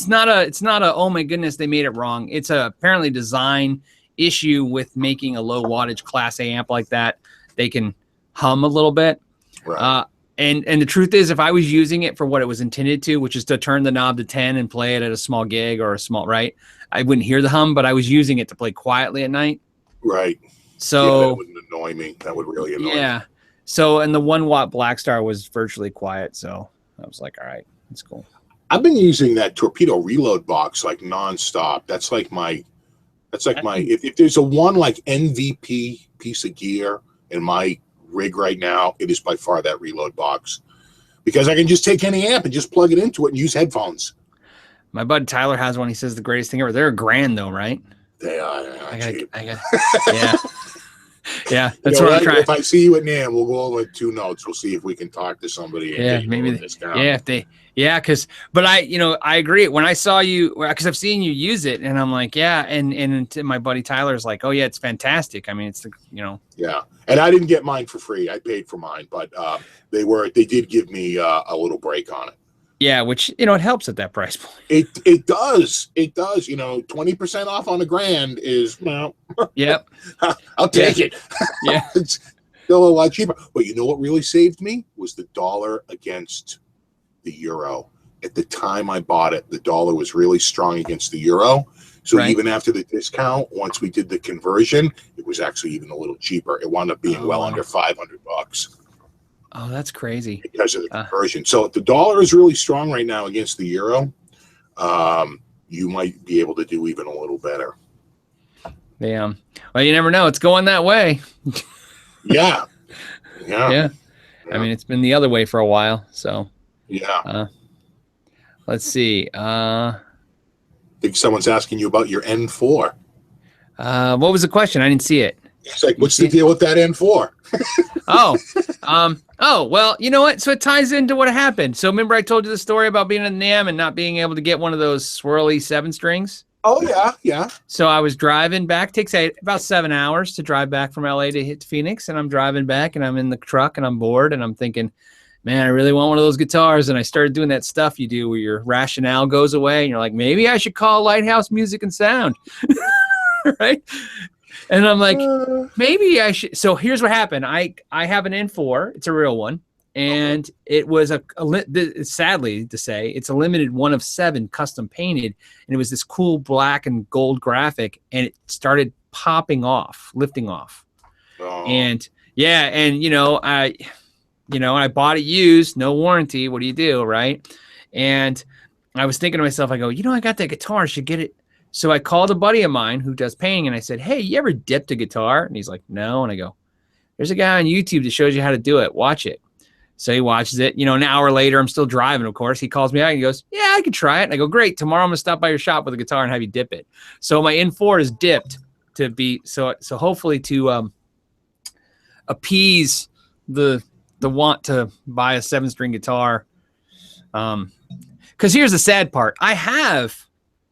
not a. Oh my goodness, they made it wrong. It's a apparently design issue with making a low wattage Class A amp like that. They can hum a little bit. Right. And the truth is, if I was using it for what it was intended to, which is to turn the knob to 10 and play it at a small gig or a small I wouldn't hear the hum, but I was using it to play quietly at night. Right. So that wouldn't annoy me. That would really annoy me. Yeah. So, and the 1-watt Black Star was virtually quiet. So I was like, all right, that's cool. I've been using that Torpedo Reload box like nonstop. That's like my, if there's a one like MVP piece of gear in my rig right now, it is by far that Reload box, because I can just take any amp and just plug it into it and use headphones. My bud Tyler has one. He says the greatest thing ever. They're $1,000 though, right? They are. Yeah. Yeah, that's what I'm trying. If I see you at NAMM, we'll go over 2 notes. We'll see if we can talk to somebody. And maybe discount. But I agree. When I saw you, because I've seen you use it, and I'm like, yeah, and my buddy Tyler's like, oh yeah, it's fantastic. I mean, it's Yeah, and I didn't get mine for free. I paid for mine, but they did give me a little break on it. Yeah, which it helps at that price point. It does. 20% off on $1,000 is Yep. I'll take it. Yeah, it's still a lot cheaper. But you know what really saved me was the dollar against the euro. At the time I bought it, the dollar was really strong against the euro. So even after the discount, once we did the conversion, it was actually even a little cheaper. It wound up being well under $500. Oh, that's crazy. Because of the conversion. So if the dollar is really strong right now against the euro, you might be able to do even a little better. Yeah. Well, you never know. It's going that way. Yeah. I mean, it's been the other way for a while. So yeah. Let's see. I think someone's asking you about your N4. What was the question? I didn't see it. It's like, what's the deal with that N4? Well, you know what? So it ties into what happened. So remember I told you the story about being in NAMM and not being able to get one of those swirly 7 strings? Oh, yeah, yeah. So I was driving back. Takes about 7 hours to drive back from LA to hit Phoenix. And I'm driving back and I'm in the truck and I'm bored and I'm thinking, man, I really want one of those guitars. And I started doing that stuff you do where your rationale goes away and you're like, maybe I should call Lighthouse Music and Sound. Right? And I'm like, maybe I should. So here's what happened. I have an N4. It's a real one. And it was sadly to say, it's a limited 1 of 7 custom painted. And it was this cool black and gold graphic. And it started popping off, lifting off. Oh. And yeah. And, I bought it used, no warranty. What do you do? Right. And I was thinking to myself, I go, I got that guitar. I should get it. So I called a buddy of mine who does painting and I said, hey, you ever dipped a guitar? And he's like, no. And I go, there's a guy on YouTube that shows you how to do it. Watch it. So he watches it. An hour later, I'm still driving, of course. He calls me out and he goes, yeah, I could try it. And I go, great. Tomorrow I'm going to stop by your shop with a guitar and have you dip it. So my N4 is dipped to be, so hopefully to appease the want to buy a 7-string guitar. Because here's the sad part. I have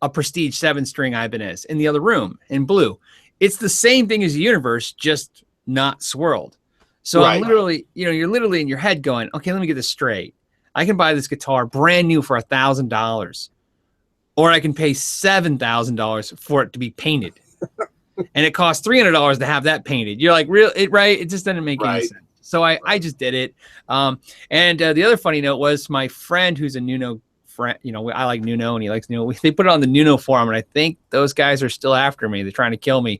a Prestige 7-string Ibanez in the other room in blue. It's the same thing as the Universe, just not swirled. So right. I'm literally, you're literally in your head going, okay, let me get this straight. I can buy this guitar brand new for $1,000, or I can pay $7,000 for it to be painted, and it costs $300 to have that painted. You're like, right? It just doesn't make any sense. So I just did it. And the other funny note was my friend who's a Nuno friend, I like Nuno and he likes Nuno. They put it on the Nuno forum and I think those guys are still after me. They're trying to kill me.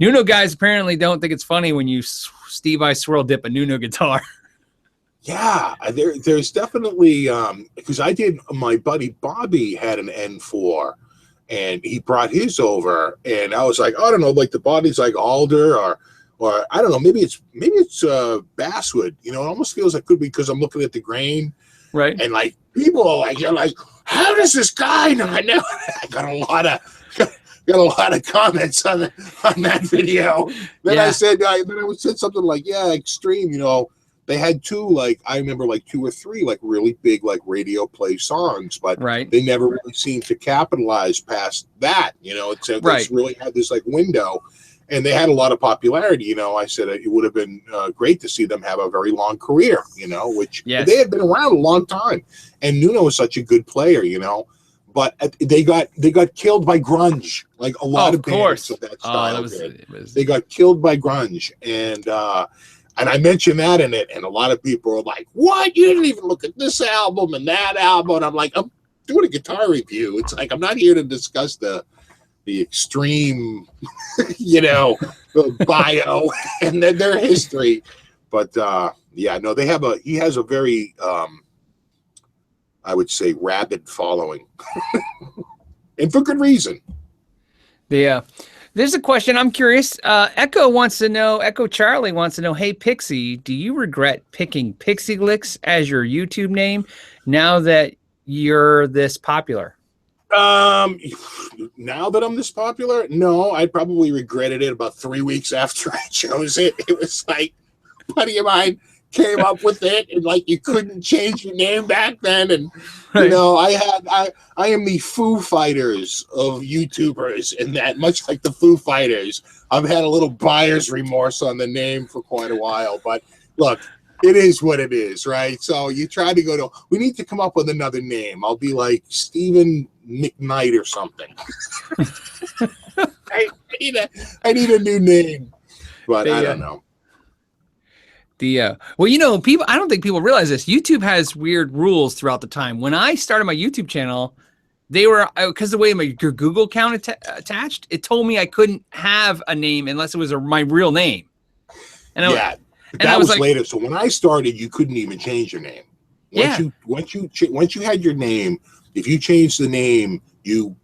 Nuno guys apparently don't think it's funny when you Steve I swirl dip a Nuno guitar. Yeah, there's definitely, because I did, my buddy Bobby had an N4 and he brought his over and I was like, I don't know, like the body's like alder or I don't know, maybe it's basswood. It almost feels like it could be because I'm looking at the grain. Right. And like people are like, you're like, how does this guy not know? I got a lot of comments on that video. Then I said, I said something like, yeah, extreme. They had 2, like I remember, like 2 or 3, like really big, like radio play songs, but they never really seemed to capitalize past that. It's really had this like window. And they had a lot of popularity, I said it would have been great to see them have a very long career, which they had been around a long time. And Nuno is such a good player, but they got killed by grunge, like a lot of bands of that style did. They got killed by grunge, and I mentioned that in it, and a lot of people are like, "What? You didn't even look at this album and that album?" And I'm like, I'm doing a guitar review. It's like I'm not here to discuss the extreme, the bio and their history. But he has a very, I would say, rabid following, and for good reason. Yeah. There's a question. I'm curious. Echo Charlie wants to know, hey, Pixy, do you regret picking Pixy Lixx as your YouTube name now that you're this popular? Now that I'm this popular, no, I probably regretted it about 3 weeks after I chose it. It was like a buddy of mine came up with it, and like you couldn't change your name back then. And I am the Foo Fighters of YouTubers, and that much like the Foo Fighters, I've had a little buyer's remorse on the name for quite a while. But look, it is what it is, right? So you try to we need to come up with another name. I'll be like Stephen McKnight or something. I need a new name, but I don't know. People, I don't think people realize this. YouTube has weird rules throughout the time. When I started my YouTube channel, they were, because the way your Google account attached, it told me I couldn't have a name unless it was my real name. And that was like, later. So when I started, you couldn't even change your name. Once you had your name, if you changed the name, you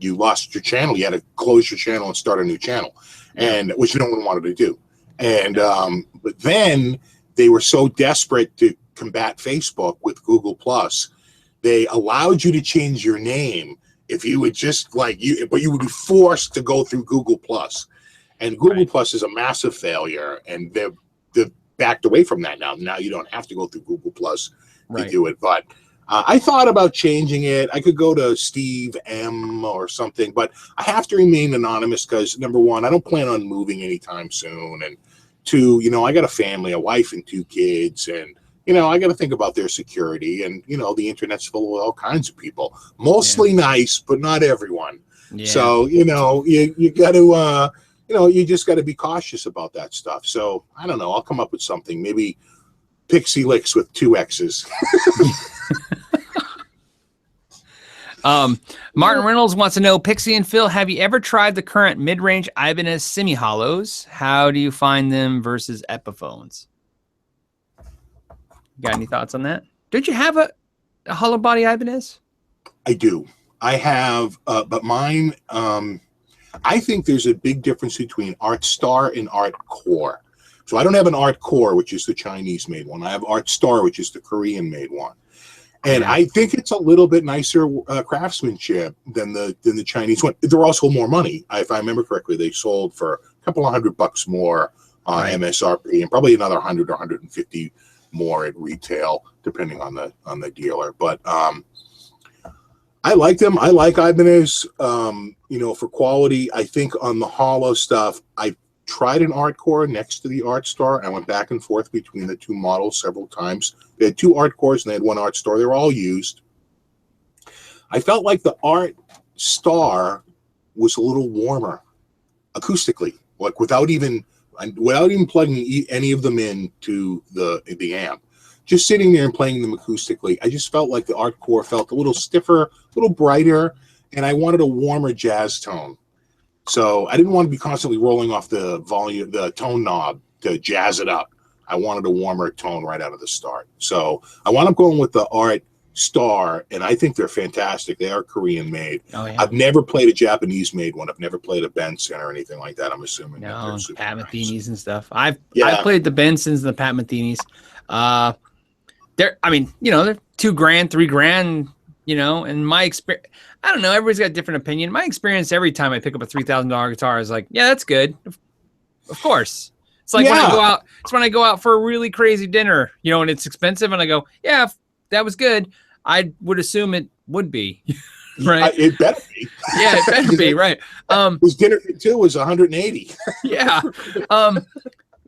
lost your channel. You had to close your channel and start a new channel, and which no one wanted to do. And but then they were so desperate to combat Facebook with Google Plus, they allowed you to change your name if you would just but you would be forced to go through Google Plus. And Google Plus is a massive failure, and they've backed away from that now. Now you don't have to go through Google Plus to do it. But I thought about changing it. I could go to Steve M or something, but I have to remain anonymous because, number one, I don't plan on moving anytime soon. And two, I got a family, a wife and 2 kids, and I got to think about their security. And, the internet's full of all kinds of people, mostly nice, but not everyone. Yeah. So, you got to, you just got to be cautious about that stuff. So I don't know. I'll come up with something, maybe Pixy Lixx with 2 X's. Martin Reynolds wants to know, Pixy and Phil, have you ever tried the current mid-range Ibanez semi-hollows? How do you find them versus Epiphones? Got any thoughts on that? Did you have a hollow body Ibanez? I do. I have, but mine, I think there's a big difference between Art Star and Art Core. So I don't have an Art Core, which is the Chinese-made one. I have Art Star, which is the Korean-made one. And I think it's a little bit nicer craftsmanship than the Chinese one. They're also more money. If I remember correctly, they sold for a couple of $100 more on MSRP, and probably another 100 or 150 more at retail, depending on the dealer. But I like them. I like Ibanez. For quality. I think on the hollow stuff, I tried an Art Core next to the Art Star. I went back and forth between the 2 models several times. They had 2 Art Cores and they had 1 Art Star. They were all used. I felt like the Art Star was a little warmer acoustically, like without even plugging any of them into the amp. Just sitting there and playing them acoustically, I just felt like the Art Core felt a little stiffer, a little brighter, and I wanted a warmer jazz tone. So I didn't want to be constantly rolling off the volume, the tone knob to jazz it up. I wanted a warmer tone right out of the start. So I wound up going with the Art Star, and I think they're fantastic. They are Korean made. Oh, yeah. I've never played a Japanese made one. I've never played a Benson or anything like that. I'm assuming. No, Pat Metheny's and stuff. I've played the Bensons and the Pat Metheny's. They're $2,000, $3,000, and my experience, I don't know, everybody's got a different opinion. My experience every time I pick up a $3,000 guitar is like, yeah, that's good. Of course. It's like when I go out for a really crazy dinner, and it's expensive and I go, yeah, if that was good. I would assume it would be. Right. It better be. Yeah, it better be, right. Was dinner for 2 was 180. Yeah.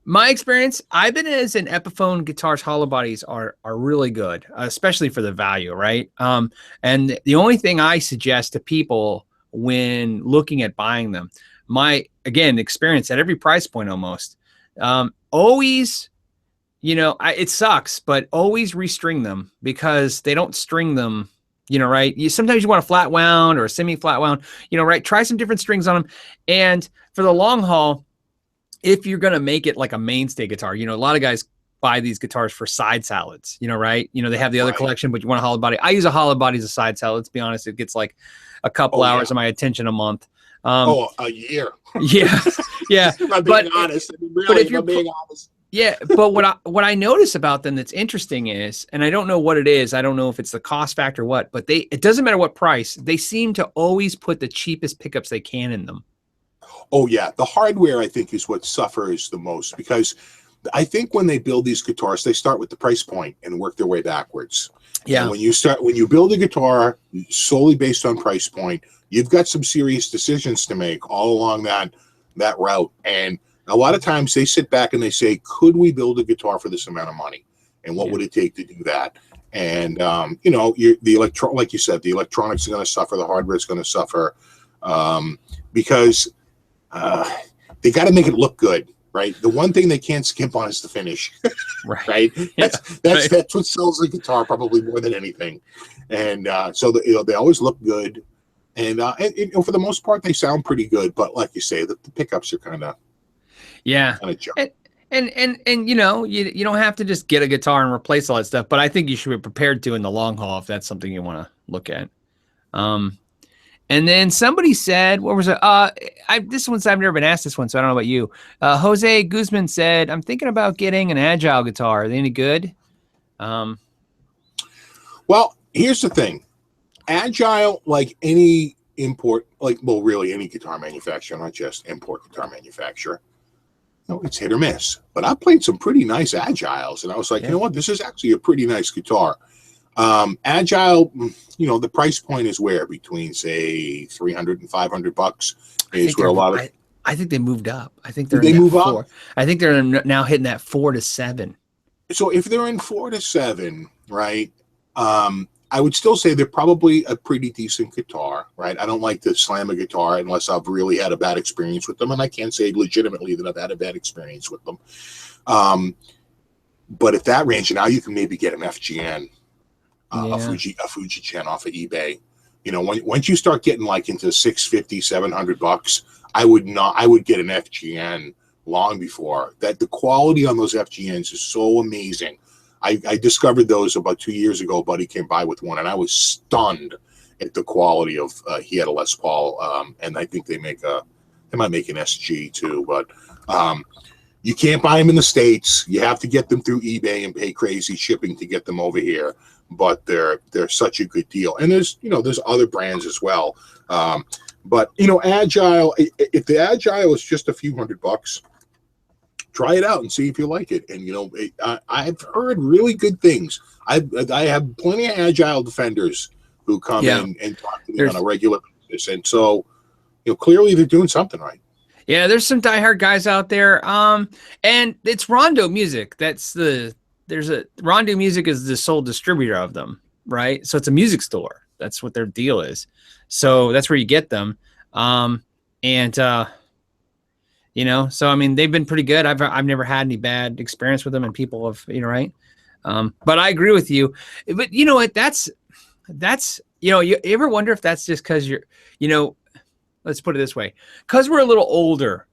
My experience, Ibanez and Epiphone guitars hollow bodies are really good, especially for the value, right? And the only thing I suggest to people when looking at buying them, my experience at every price point almost, always, it sucks, but always restring them because they don't string them, right? Sometimes you want a flat wound or a semi-flat wound, right? Try some different strings on them, and for the long haul, if you're going to make it like a mainstay guitar, a lot of guys buy these guitars for side salads, right? They have the other collection, but you want a hollow body. I use a hollow body as a side salad. Let's be honest. It gets like a couple hours of my attention a month. A year. Yeah. Yeah. I'm being honest. But if you're being honest. Yeah. But what I notice about them that's interesting is, and I don't know what it is. I don't know if it's the cost factor or what, but it doesn't matter what price. They seem to always put the cheapest pickups they can in them. Oh, yeah. The hardware, I think, is what suffers the most because I think when they build these guitars, they start with the price point and work their way backwards. Yeah. And when you build a guitar solely based on price point, you've got some serious decisions to make all along that route. And a lot of times they sit back and they say, could we build a guitar for this amount of money? And what would it take to do that? And, like you said, the electronics are going to suffer. The hardware is going to suffer because they got to make it look good, right? The one thing they can't skimp on is the finish, right? That's what sells the guitar probably more than anything. And so they always look good, and for the most part they sound pretty good. But like you say, the pickups are kind of junk. And you don't have to just get a guitar and replace all that stuff, but I think you should be prepared to in the long haul if that's something you want to look at. And then somebody said, what was it? This one's, I've never been asked this one, so I don't know about you. Jose Guzman said, I'm thinking about getting an Agile guitar. Are they any good? Well, here's the thing. Agile, like any import, like, well, really any guitar manufacturer, not just import guitar manufacturer. You know, it's hit or miss. But I played some pretty nice Agiles, and I was like, you know what, this is actually a pretty nice guitar. Agile, you know, the price point is where between say $300 and $500 is where a lot of. I think they moved up. I think they're they move up. I think they're now hitting that 4 to 7. So if they're in 4 to 7, right? I would still say they're probably a pretty decent guitar, right? I don't like to slam a guitar unless I've really had a bad experience with them, and I can't say legitimately that I've had a bad experience with them. But at that range, now you can maybe get an FGN, a Fuji Chen off of eBay. You know, once you start getting like into $650, $700, I would get an FGN long before that. The quality on those FGNs is so amazing. I discovered those about 2 years ago. A buddy came by with one, and I was stunned at the quality of. He had a Les Paul, and I think they might make an SG too. But you can't buy them in the States. You have to get them through eBay and pay crazy shipping to get them over here. But they're such a good deal, and there's other brands as well. But Agile. If the Agile is just a few $100. Try it out and see if you like it. And I've heard really good things. I have plenty of Agile defenders who come in and talk to me on a regular basis, and so clearly they're doing something right. Yeah, there's some diehard guys out there. And it's Rondo Music. Rondo Music is the sole distributor of them, right? So it's a music store. That's what their deal is. So that's where you get them. So I mean, they've been pretty good. I've never had any bad experience with them, and people have, right. But I agree with you. But you know what? That's you ever wonder if that's just because let's put it this way, because we're a little older.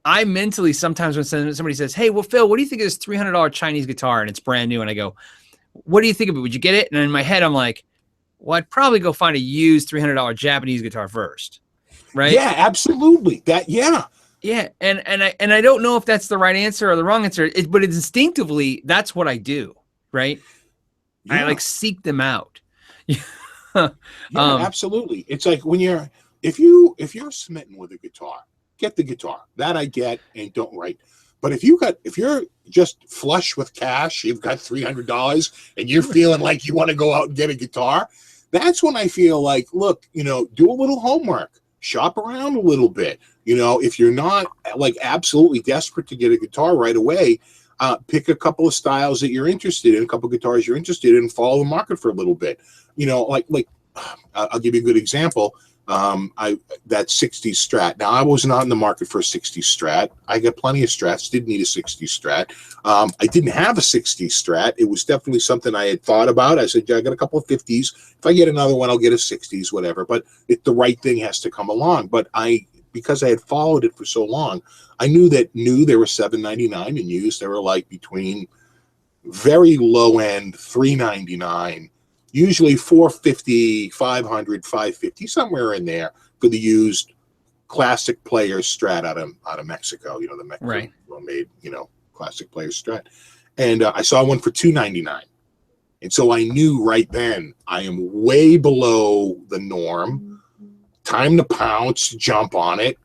I mentally sometimes when somebody says, "Hey, well, Phil, what do you think of this $300 Chinese guitar and it's brand new?" and I go, "What do you think of it? Would you get it?" And in my head, I'm like, "Well, I'd probably go find a used $300 Japanese guitar first." Right? Yeah, absolutely. Yeah, and I don't know if that's the right answer or the wrong answer, but it's instinctively that's what I do, right? Yeah. I seek them out. Absolutely. It's like if you're smitten with a guitar, get the guitar. That I get, and don't write. But if you're just flush with cash, you've got $300, and you're feeling like you want to go out and get a guitar, that's when I feel like, look, do a little homework, shop around a little bit. If you're not absolutely desperate to get a guitar right away, pick a couple of styles that you're interested in, a couple of guitars you're interested in, and follow the market for a little bit. I'll give you a good example. That 60s Strat. Now, I was not in the market for a 60s Strat. I got plenty of Strats, didn't need a 60s Strat. I didn't have a 60s Strat. It was definitely something I had thought about. I said, I got a couple of 50s. If I get another one, I'll get a 60s, whatever. But the right thing has to come along. But because I had followed it for so long, I knew they were $799, and used they were between very low end $399, usually $450, $500, $550, somewhere in there for the used classic Players Strat out of Mexico. The Mexico made classic Players Strat, and I saw one for $299, and so I knew right then I am way below the norm. Time to pounce, jump on it,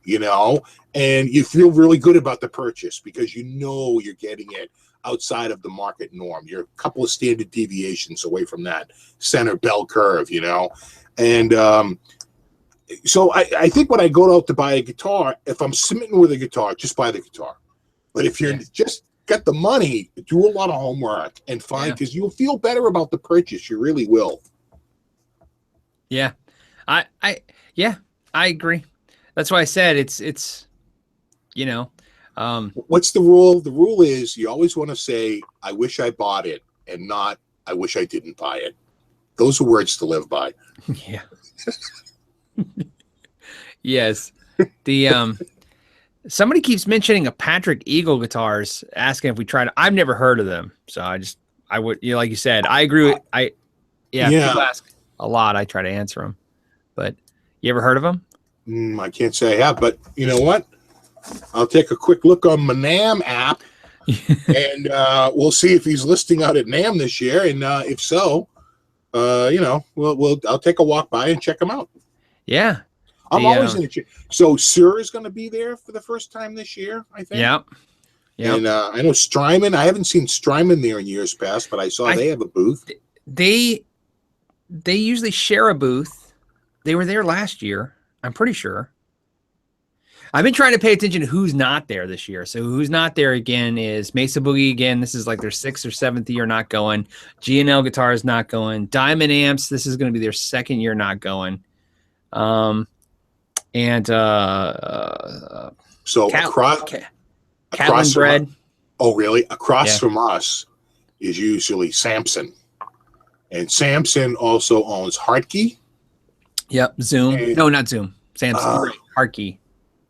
and you feel really good about the purchase because you're getting it outside of the market norm. You're a couple of standard deviations away from that center bell curve, and so I think when I go out to buy a guitar, if I'm smitten with a guitar, just buy the guitar. But if you're just got the money, do a lot of homework and find, because you'll feel better about the purchase. You really will. Yeah. I agree. That's why I said it's what's the rule? The rule is you always want to say, I wish I bought it, and not, I wish I didn't buy it. Those are words to live by. Yeah. Yes. Somebody keeps mentioning a Patrick Eagle guitars, asking if we tried it. I've never heard of them. So I would, like you said, I agree with, people ask a lot. I try to answer them, but you ever heard of them? I can't say I have, but you know what? I'll take a quick look on my NAM app, and we'll see if he's listing out at NAM this year. And if so, I'll take a walk by and check him out. Yeah. I'm always in the so Sir is going to be there for the first time this year, I think. Yeah. Yeah. And I know Strymon. I haven't seen Strymon there in years past, but I saw they have a booth. They usually share a booth. They were there last year, I'm pretty sure. I've been trying to pay attention to who's not there this year. So who's not there again is Mesa Boogie again. This is like their 6th or 7th year not going. G&L Guitar is not going. Diamond Amps, this is going to be their 2nd year not going. So Catlin Bread. Oh, really? Across from us is usually Samson. And Samson also owns Hartke. Yep, Zoom. And, no, not Zoom. Samson. Hartke.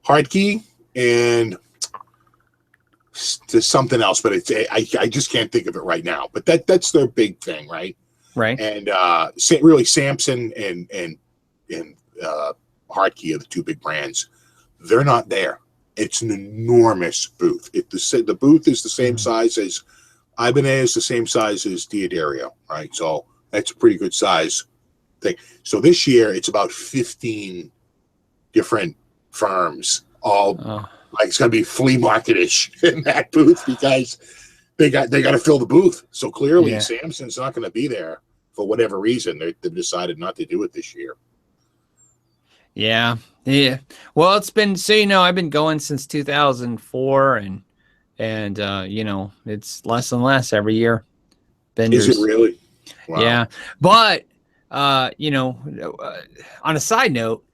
Hartke and there's something else, but I just can't think of it right now. But that's their big thing, right? Right. And really Samson and Hartke are the 2 big brands. They're not there. It's an enormous booth. The booth is the same size as Ibanez, the same size as Diodario, right? So that's a pretty good size thing. So this year it's about 15 different firms, all like it's gonna be flea market-ish in that booth because they got to fill the booth. So clearly Samson's not going to be there for whatever reason. They've decided not to do it this year. Yeah. Well, it's been I've been going since 2004, and it's less and less every year. Vendors. Is it really? Wow. Yeah, but on a side note,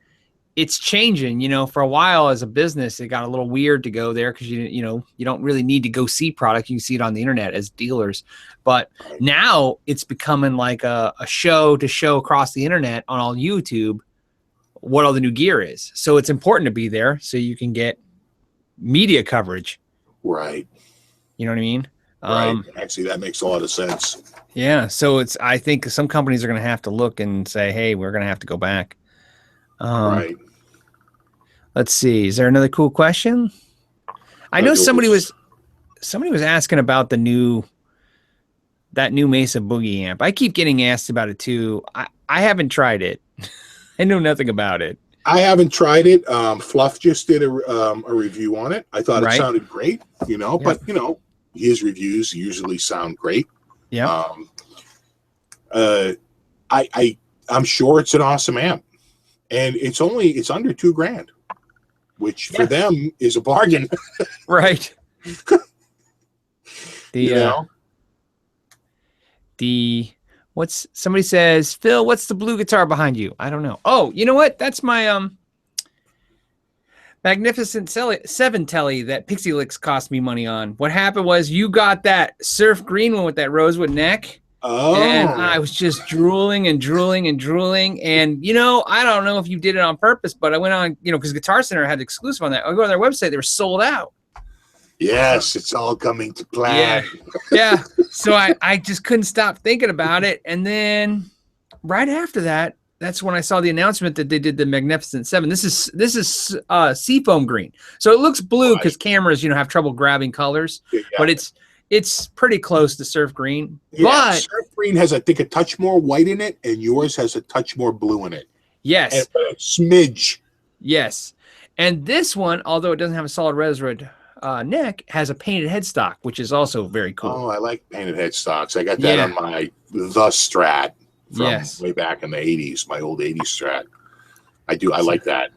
it's changing. For a while as a business, it got a little weird to go there because you don't really need to go see product. You can see it on the internet as dealers. But now it's becoming like a show to show across the internet on all YouTube what all the new gear is. So it's important to be there so you can get media coverage. Right. You know what I mean? Right. Actually, that makes a lot of sense. Yeah. So I think some companies are going to have to look and say, hey, we're going to have to go back. Right. Let's see. Is there another cool question? I know somebody was asking about that new Mesa Boogie amp. I keep getting asked about it too. I haven't tried it. I know nothing about it. I haven't tried it. Fluff just did a review on it. I thought it sounded great, but his reviews usually sound great. Yeah. I'm sure it's an awesome amp, and it's under $2,000, which for them is a bargain. Right. Somebody says, Phil, what's the blue guitar behind you? I don't know. Oh, you know what? That's my Magnificent 7 telly that Pixy Lixx cost me money on. What happened was you got that surf green one with that rosewood neck. Oh. And I was just drooling. And, I don't know if you did it on purpose, but I went on, because Guitar Center had exclusive on that. I go on their website, they were sold out. Yes, it's all coming to plan. Yeah. So I just couldn't stop thinking about it. And then right after that, that's when I saw the announcement that they did the Magnificent 7. This is seafoam green. So it looks blue because cameras, have trouble grabbing colors. Yeah. But it's pretty close to surf green. Yeah, but surf green has, I think, a touch more white in it, and yours has a touch more blue in it. Yes. And a smidge. Yes. And this one, although it doesn't have a solid rosewood neck, has a painted headstock, which is also very cool. Oh, I like painted headstocks. I got that on my The Strat from way back in the 80s, my old 80s Strat. I like that.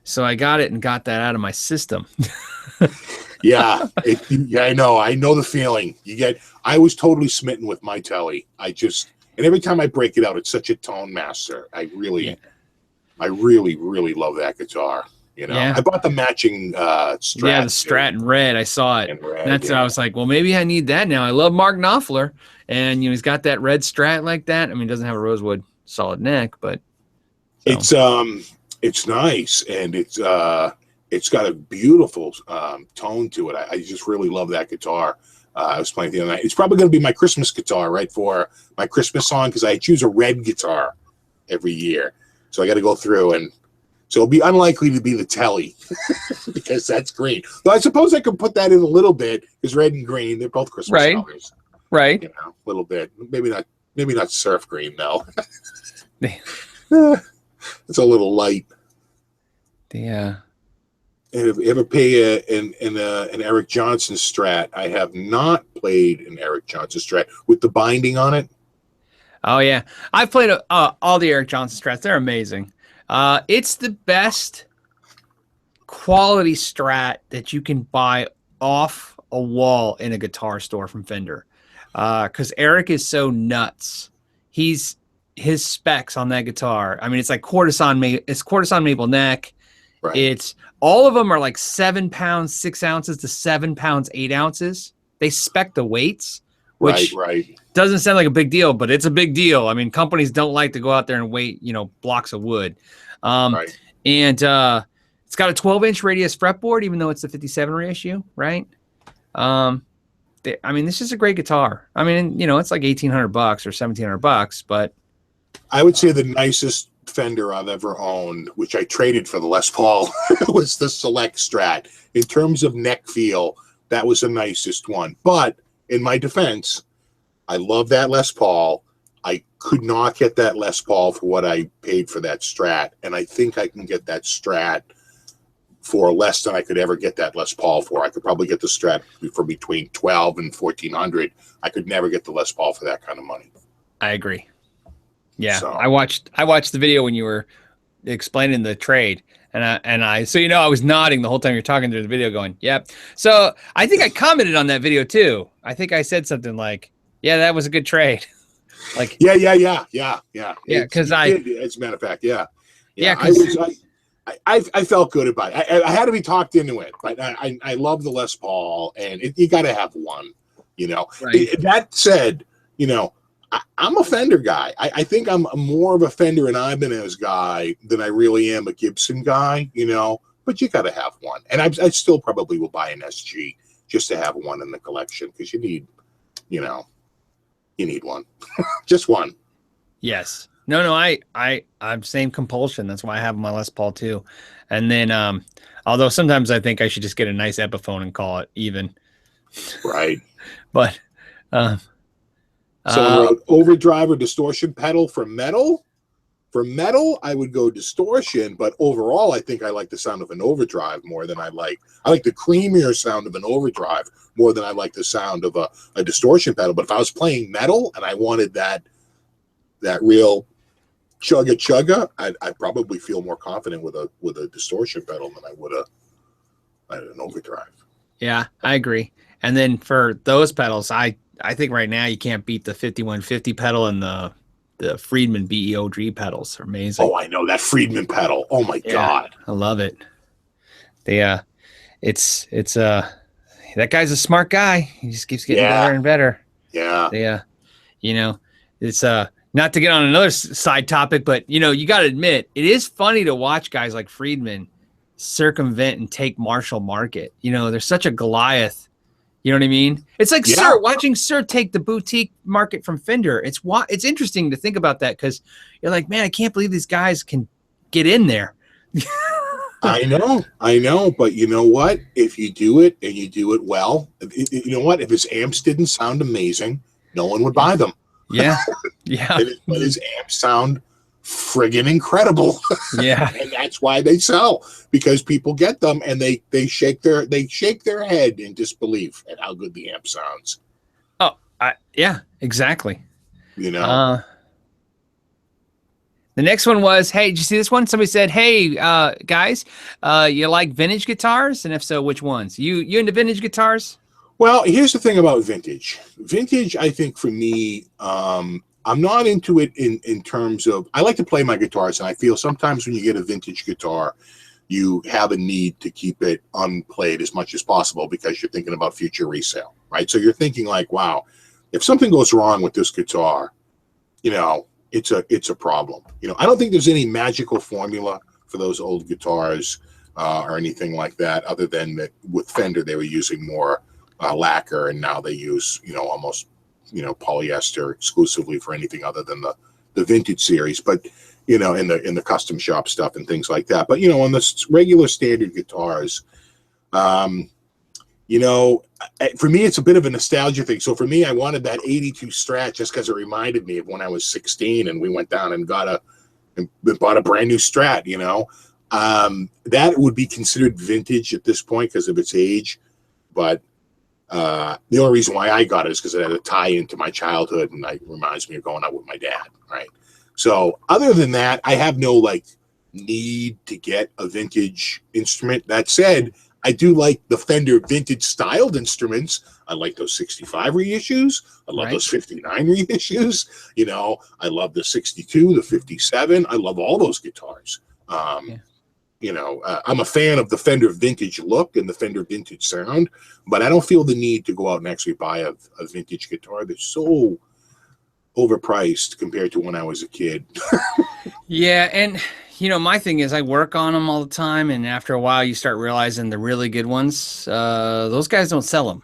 So I got it and got that out of my system. Yeah, I know. I know the feeling. I was totally smitten with my telly. And every time I break it out, it's such a tone master. I really, really love that guitar. I bought the matching Strat. Yeah, the Strat in red. I saw it. That's I was like, well, maybe I need that now. I love Mark Knopfler, and he's got that red Strat like that. I mean, it doesn't have a rosewood solid neck, but it's nice, and it's got a beautiful tone to it. I just really love that guitar. I was playing the other night. It's probably going to be my Christmas guitar, right, for my Christmas song, because I choose a red guitar every year. So I got to go through, and so it'll be unlikely to be the telly because that's green. Though I suppose I could put that in a little bit, because red and green, they're both Christmas colors. Right. A little bit. Maybe not surf green, though. It's a little light. Yeah. And if you ever play an Eric Johnson Strat, I have not played an Eric Johnson Strat with the binding on it. Oh yeah, I've played all the Eric Johnson strats. They're amazing. It's the best quality strat that you can buy off a wall in a guitar store from Fender. Because Eric is so nuts. His specs on that guitar. I mean, it's like it's courtesan maple neck. Right. It's all of them are like 7 pounds 6 ounces to 7 pounds 8 ounces. They spec the weights, which right. Doesn't sound like a big deal, but it's a big deal. I mean, companies don't like to go out there and weight, blocks of wood. Right. And it's got a 12-inch radius fretboard, even though it's a 57 reissue, right? I mean, this is a great guitar. I mean, it's like $1,800 or $1,700, but I would say the nicest Fender I've ever owned, which I traded for the Les Paul, was the Select Strat. In terms of neck feel, that was the nicest one. But in my defense, I love that Les Paul. I could not get that Les Paul for what I paid for that Strat, and I think I can get that Strat for less than I could ever get that Les Paul for. I could probably get the Strat for between $1,200 and $1,400. I could never get the Les Paul for that kind of money. I agree. Yeah, so. I watched the video when you were explaining the trade, and I I was nodding the whole time you're talking through the video, going, "Yep." So I think I commented on that video too. I think I said something like, "Yeah, that was a good trade." Like, yeah. Because as a matter of fact, yeah. I felt good about it. I had to be talked into it, but I love the Les Paul, and you got to have one. Right. That said, I'm a Fender guy. I think I'm more of a Fender and Ibanez guy than I really am a Gibson guy. But you got to have one, and I still probably will buy an SG just to have one in the collection, because you need one, just one. Yes. No, I'm same compulsion. That's why I have my Les Paul too. And then, although sometimes I think I should just get a nice Epiphone and call it even. Right. But, so overdrive or distortion pedal for metal. For metal, I would go distortion, but overall, I think I like the sound of an overdrive more than I like the creamier sound of an overdrive more than I like the sound of a distortion pedal. But if I was playing metal and I wanted that real chugga, I'd probably feel more confident with a distortion pedal than I would an overdrive. Yeah, I agree. And then for those pedals, I think right now you can't beat the 5150 pedal and the Friedman BEOG pedals are amazing. Oh, I know that Friedman pedal. Oh my God. I love it. It's that guy's a smart guy. He just keeps getting better and better. Yeah. It's not to get on another side topic, but you got to admit, it is funny to watch guys like Friedman circumvent and take Marshall market. There's such a Goliath. You know what I mean? It's like watching Sir take the boutique market from Fender. It's interesting to think about that, because you're like, man, I can't believe these guys can get in there. I know, but you know what? If you do it and you do it well, you know what? If his amps didn't sound amazing, no one would buy them. Yeah. But his amps sound friggin' incredible. Yeah. And that's why they sell, because people get them and they shake their head in disbelief at how good the amp sounds. Oh, yeah, exactly. The next one was, hey, did you see this one? Somebody said, hey, guys, you like vintage guitars? And if so, which ones? You into vintage guitars? Well, here's the thing about vintage. Vintage, I think for me, I'm not into it in terms of, I like to play my guitars, and I feel sometimes when you get a vintage guitar, you have a need to keep it unplayed as much as possible because you're thinking about future resale, right? So you're thinking like, wow, if something goes wrong with this guitar, it's a problem. I don't think there's any magical formula for those old guitars or anything like that, other than that with Fender, they were using more lacquer, and now they use, almost polyester exclusively for anything other than the vintage series, but in the custom shop stuff and things like that. But on the regular standard guitars, for me it's a bit of a nostalgia thing. So for me, I wanted that 82 Strat just because it reminded me of when I was 16 and we went down and bought a brand new Strat. That would be considered vintage at this point because of its age. But the only reason why I got it is because it had a tie into my childhood, and it reminds me of going out with my dad, right? So other than that, I have no like need to get a vintage instrument. That said, I do like the Fender vintage styled instruments. I like those 65 reissues. I love those 59 reissues. You know, I love the 62, the 57. I love all those guitars. You know, I'm a fan of the Fender vintage look and the Fender vintage sound, but I don't feel the need to go out and actually buy a vintage guitar. They're so overpriced compared to when I was a kid. Yeah, and you know, my thing is I work on them all the time, and after a while you start realizing the really good ones, those guys don't sell them.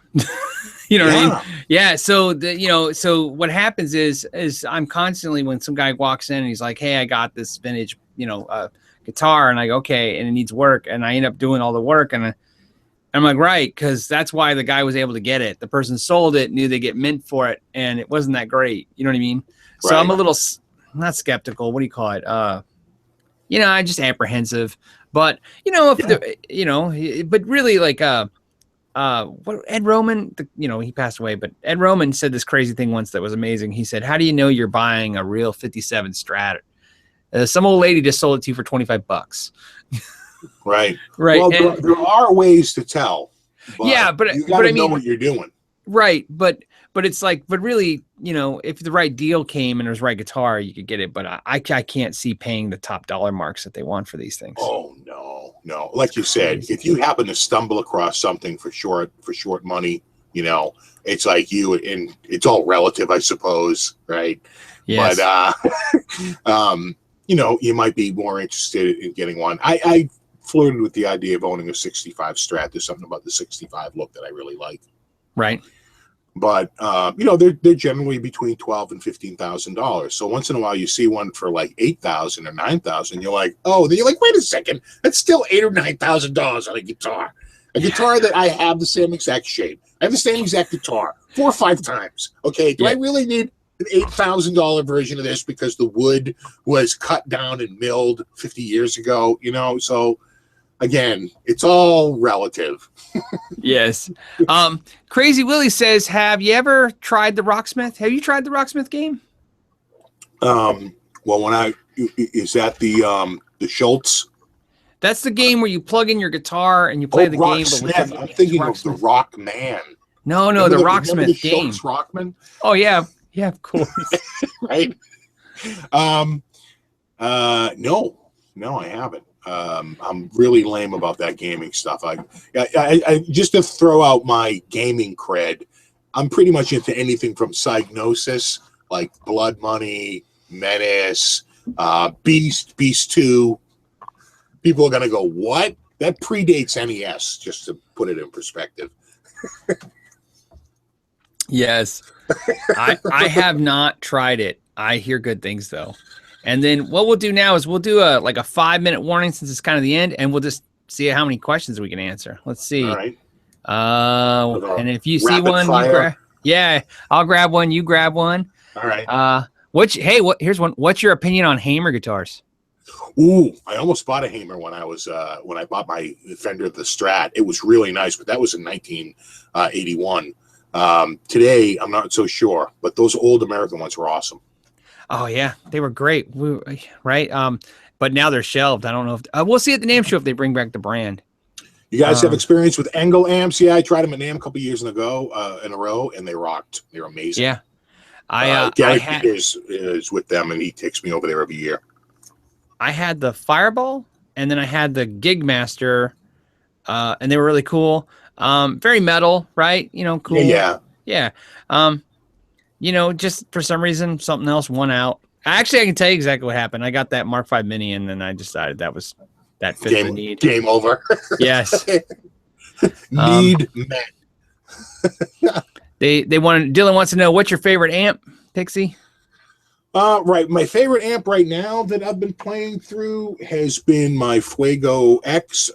You know what I mean? Yeah. So you know, so what happens is I'm constantly, when some guy walks in and he's like, "Hey, I got this vintage, you know, guitar," and I go, "Okay," and it needs work, and I end up doing all the work, and I'm like, right, because that's why the guy was able to get it. The person sold it, knew they get mint for it, and it wasn't that great. You know what I mean? So I'm a little not skeptical. What do you call it? You know, I'm just apprehensive. But you know, if you know, but really, like, what Ed Roman, you know, he passed away, but Ed Roman said this crazy thing once that was amazing. He said, "How do you know you're buying a real '57 Strat? Some old lady just sold it to you for $25." Right. Well, there are ways to tell. But you gotta know what you're doing. Right, but it's like, but really, you know, if the right deal came and it was the right guitar, you could get it. But I can't see paying the top dollar marks that they want for these things. Oh no! Like you said, if you happen to stumble across something for short money, you know, it's like and it's all relative, I suppose, right? Yes. But you know, you might be more interested in getting one. I flirted with the idea of owning a 65 Strat. There's something about the 65 look that I really like. Right. But you know, they're generally between $12,000 and $15,000. So once in a while, you see one for like $8,000 or $9,000. You're like, oh, then you're like, wait a second, that's still $8,000 or $9,000 on a guitar. A guitar that I have the same exact shape. I have the same exact guitar 4 or 5 times. Okay, do I really need an $8,000 version of this because the wood was cut down and milled 50 years ago? You know, so again, it's all relative. Yes. Crazy Willie says, have you ever tried the Rocksmith? Have you tried the Rocksmith game? Well, is that the Schultz? That's the game where you plug in your guitar and you play the game. But I'm thinking of the Rockman. No, the Rocksmith game. Rockman? Oh yeah, of course. Right. No, I haven't. I'm really lame about that gaming stuff. I just to throw out my gaming cred, I'm pretty much into anything from Psygnosis, like Blood Money, Menace, Beast 2. People are gonna go, what? That predates NES, just to put it in perspective. Yes. I have not tried it. I hear good things though. And then what we'll do now is we'll do a 5-minute warning since it's kind of the end, and we'll just see how many questions we can answer. Let's see. All right. And if you see one, I'll grab one. You grab one. All right. Here's one. What's your opinion on Hamer guitars? Ooh, I almost bought a Hamer when I bought my Fender the Strat. It was really nice, but that was in 1981. Today, I'm not so sure, but those old American ones were awesome. Oh yeah, they were great, right? But now they're shelved. I don't know if we'll see at the NAMM show if they bring back the brand. You guys have experience with Engel amps? Yeah, I tried them at NAMM a couple years ago in a row, and they rocked. They're amazing. Yeah, Gary Peters is with them, and he takes me over there every year. I had the Fireball, and then I had the Gig Master, and they were really cool. Very metal, right? You know, cool. Yeah. You know, just for some reason, something else won out. Actually, I can tell you exactly what happened. I got that Mark V Mini, and then I decided that fit the need. Game over. Yes. Need met. Dylan wants to know, what's your favorite amp, Pixie? Right. My favorite amp right now that I've been playing through has been my Fuego X.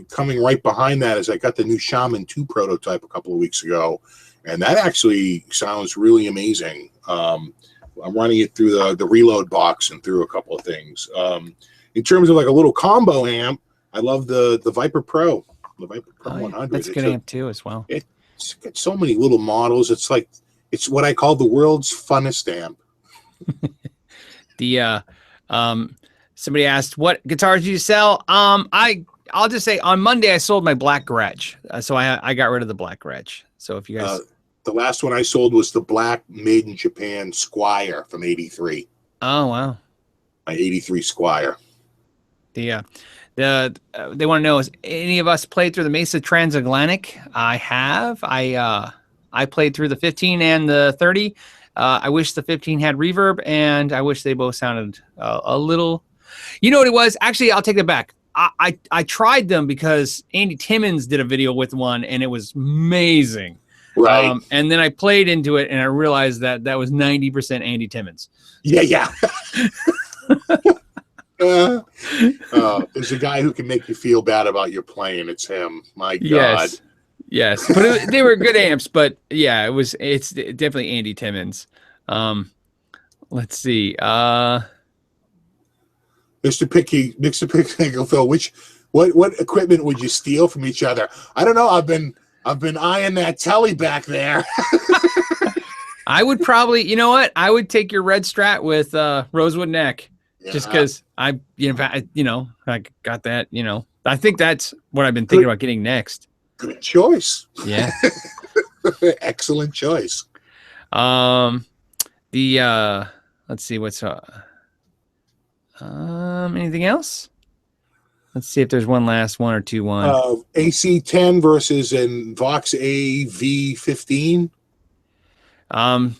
Coming right behind that is I got the new Shaman 2 prototype a couple of weeks ago, and that actually sounds really amazing. I'm running it through the reload box and through a couple of things. in terms of like a little combo amp, I love the Viper Pro, the Viper Pro 100. That's a good amp too, as well. It's got so many little models. It's like it's what I call the world's funnest amp. Somebody asked, what guitars do you sell? I'll just say on Monday I sold my black Garage, so I got rid of the black Garage. So if you guys, the last one I sold was the black made in Japan Squire from '83. Oh wow, my '83 Squire. They want to know, has any of us played through the Mesa Transatlantic? I have. I played through the 15 and the 30. I wish the 15 had reverb, and I wish they both sounded a little. You know what it was? Actually, I'll take that back. I tried them because Andy Timmons did a video with one, and it was amazing. Right. And then I played into it, and I realized that was 90% Andy Timmons. Yeah. There's a guy who can make you feel bad about your playing. It's him. My God. Yes. But they were good amps. But yeah, it's definitely Andy Timmons. Let's see. Mr. Pixxy, Phil, what equipment would you steal from each other? I don't know. I've been eyeing that telly back there. I would probably, you know what? I would take your red Strat with rosewood neck, just because I got that. I think that's what I've been thinking about getting next. Good choice. Yeah. Excellent choice. Let's see what's anything else? Let's see if there's one last one or two. AC10 versus an Vox AV15. I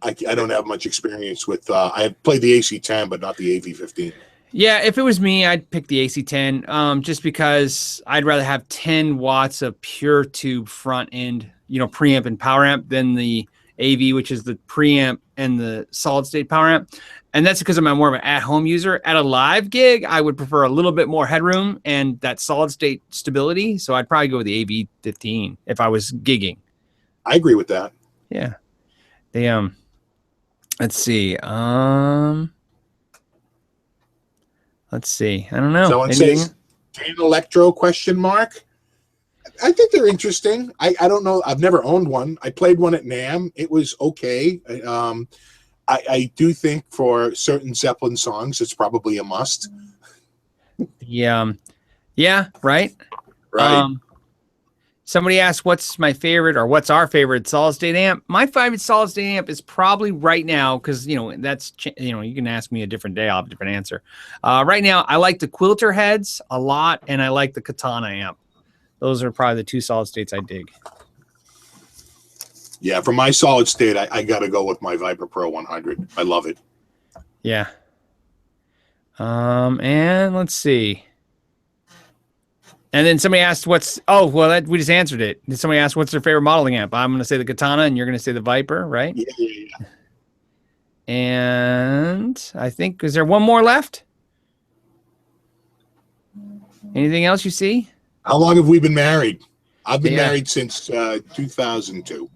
don't have much experience with. I have played the AC10, but not the AV15. Yeah, if it was me, I'd pick the AC10. Just because I'd rather have 10 watts of pure tube front end, preamp and power amp, than the AV, which is the preamp and the solid state power amp. And that's because I'm more of an at-home user. At a live gig, I would prefer a little bit more headroom and that solid state stability. So I'd probably go with the AV15 if I was gigging. I agree with that. Yeah. Let's see. Let's see. I don't know. Someone says Dan Electro ? I think they're interesting. I don't know. I've never owned one. I played one at NAMM. It was okay. I do think for certain Zeppelin songs, it's probably a must. Yeah. Right. Somebody asked, what's my favorite, or what's our favorite solid state amp? My favorite solid state amp is probably right now, because that's you can ask me a different day, I'll have a different answer. Right now, I like the Quilter heads a lot, and I like the Katana amp. Those are probably the two solid states I dig. Yeah, for my solid state, I got to go with my Viper Pro 100. I love it. Yeah. And let's see. And then somebody asked we just answered it. Somebody asked what's their favorite modeling amp. I'm going to say the Katana, and you're going to say the Viper, right? Yeah. And I think, is there one more left? Anything else you see? How long have we been married? I've been married since 2002.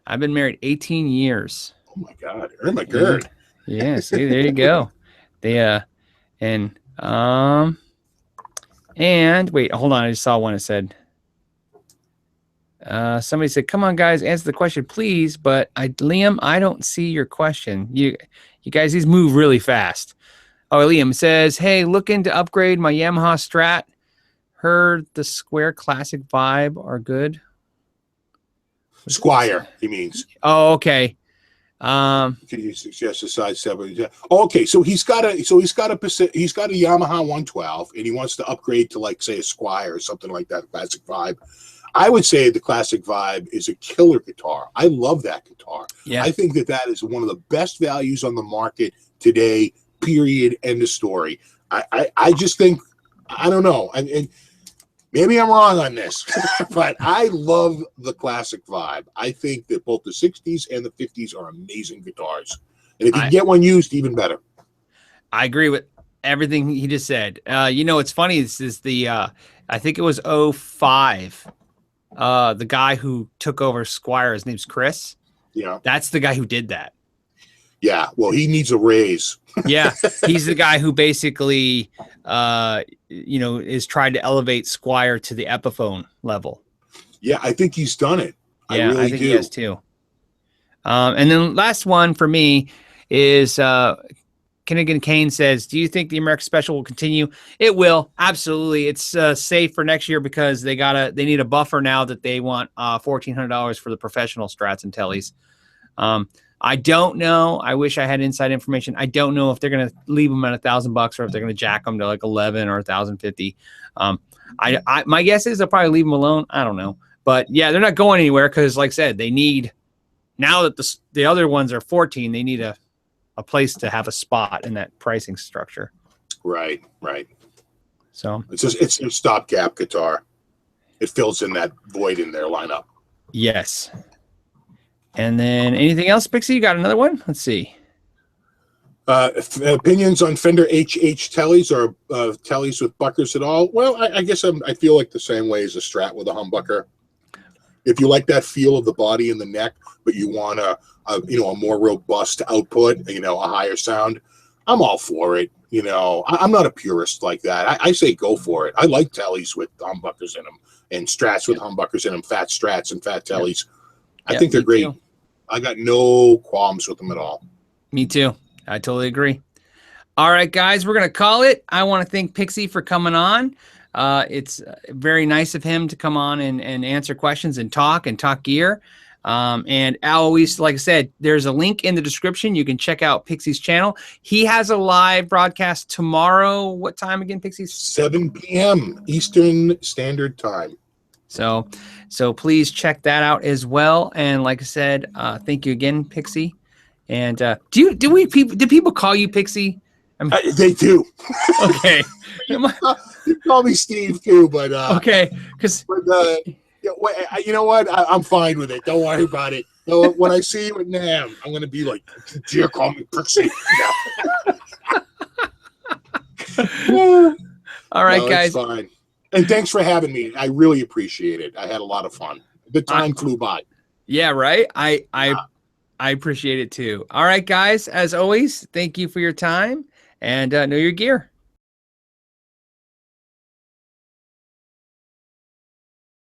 I've been married 18 years. Oh my God. My God. Yeah, see, there you go. And wait, hold on. I just saw one that said, somebody said, come on, guys, answer the question, please. But Liam, I don't see your question. You guys, these move really fast. Oh, Liam says, hey, looking to upgrade my Yamaha Strat. Heard the Square Classic Vibe are good. Squire, he means. Oh, okay. Can you suggest a side seven? Okay, so he's got a Yamaha 112, and he wants to upgrade to, like, say, a Squire or something like that, Classic Vibe. I would say the Classic Vibe is a killer guitar. I love that guitar. Yeah. I think that is one of the best values on the market today. Period. End of story. I just think, I don't know, and maybe I'm wrong on this, but I love the Classic Vibe. I think that both the 60s and the 50s are amazing guitars. And if you can get one used, even better. I agree with everything he just said. It's funny. This is I think it was 05. The guy who took over Squire, his name's Chris. Yeah. That's the guy who did that. Yeah, well, he needs a raise. Yeah, he's the guy who basically, is trying to elevate Squire to the Epiphone level. Yeah, I think he's done it. Yeah, I really think do. he has too. And then last one for me is Kinnigan Kane says, do you think the American Special will continue? It will. Absolutely. It's safe for next year because they need a buffer now that they want $1,400 for the professional strats and tellies. I don't know. I wish I had inside information. I don't know if they're going to leave them at $1,000 or if they're going to jack them to like 11 or 1,050. My guess is they'll probably leave them alone. I don't know. But yeah, they're not going anywhere because, like I said, they need, now that the other ones are 14, they need a place to have a spot in that pricing structure. Right. So it's a stopgap guitar. It fills in that void in their lineup. Yes. And then anything else, Pixie? You got another one? Let's see. Opinions on Fender HH tellies or tellies with buckers at all? Well, I guess I feel like the same way as a Strat with a humbucker. If you like that feel of the body and the neck, but you want a more robust output, a higher sound, I'm all for it. I'm not a purist like that. I say go for it. I like tellies with humbuckers in them and Strats with humbuckers in them, fat Strats and fat tellies. I think they're great. Too. I got no qualms with them at all. Me too. I totally agree. All right, guys, we're going to call it. I want to thank Pixie for coming on. It's very nice of him to come on and answer questions and talk gear. And always, like I said, there's a link in the description. You can check out Pixie's channel. He has a live broadcast tomorrow. What time again, Pixie? 7 p.m. Eastern Standard Time. So please check that out as well. And like I said, thank you again, Pixie. And do people call you Pixie? They do. Okay. You call me Steve too, but okay, because you know what? I'm fine with it. Don't worry about it. So when I see you at NAMM, I'm going to be like, "Do you call me Pixie?" All right, guys. Fine. And thanks for having me. I really appreciate it. I had a lot of fun. The time flew by. Yeah, right. I appreciate it too. All right, guys. As always, thank you for your time and know your gear.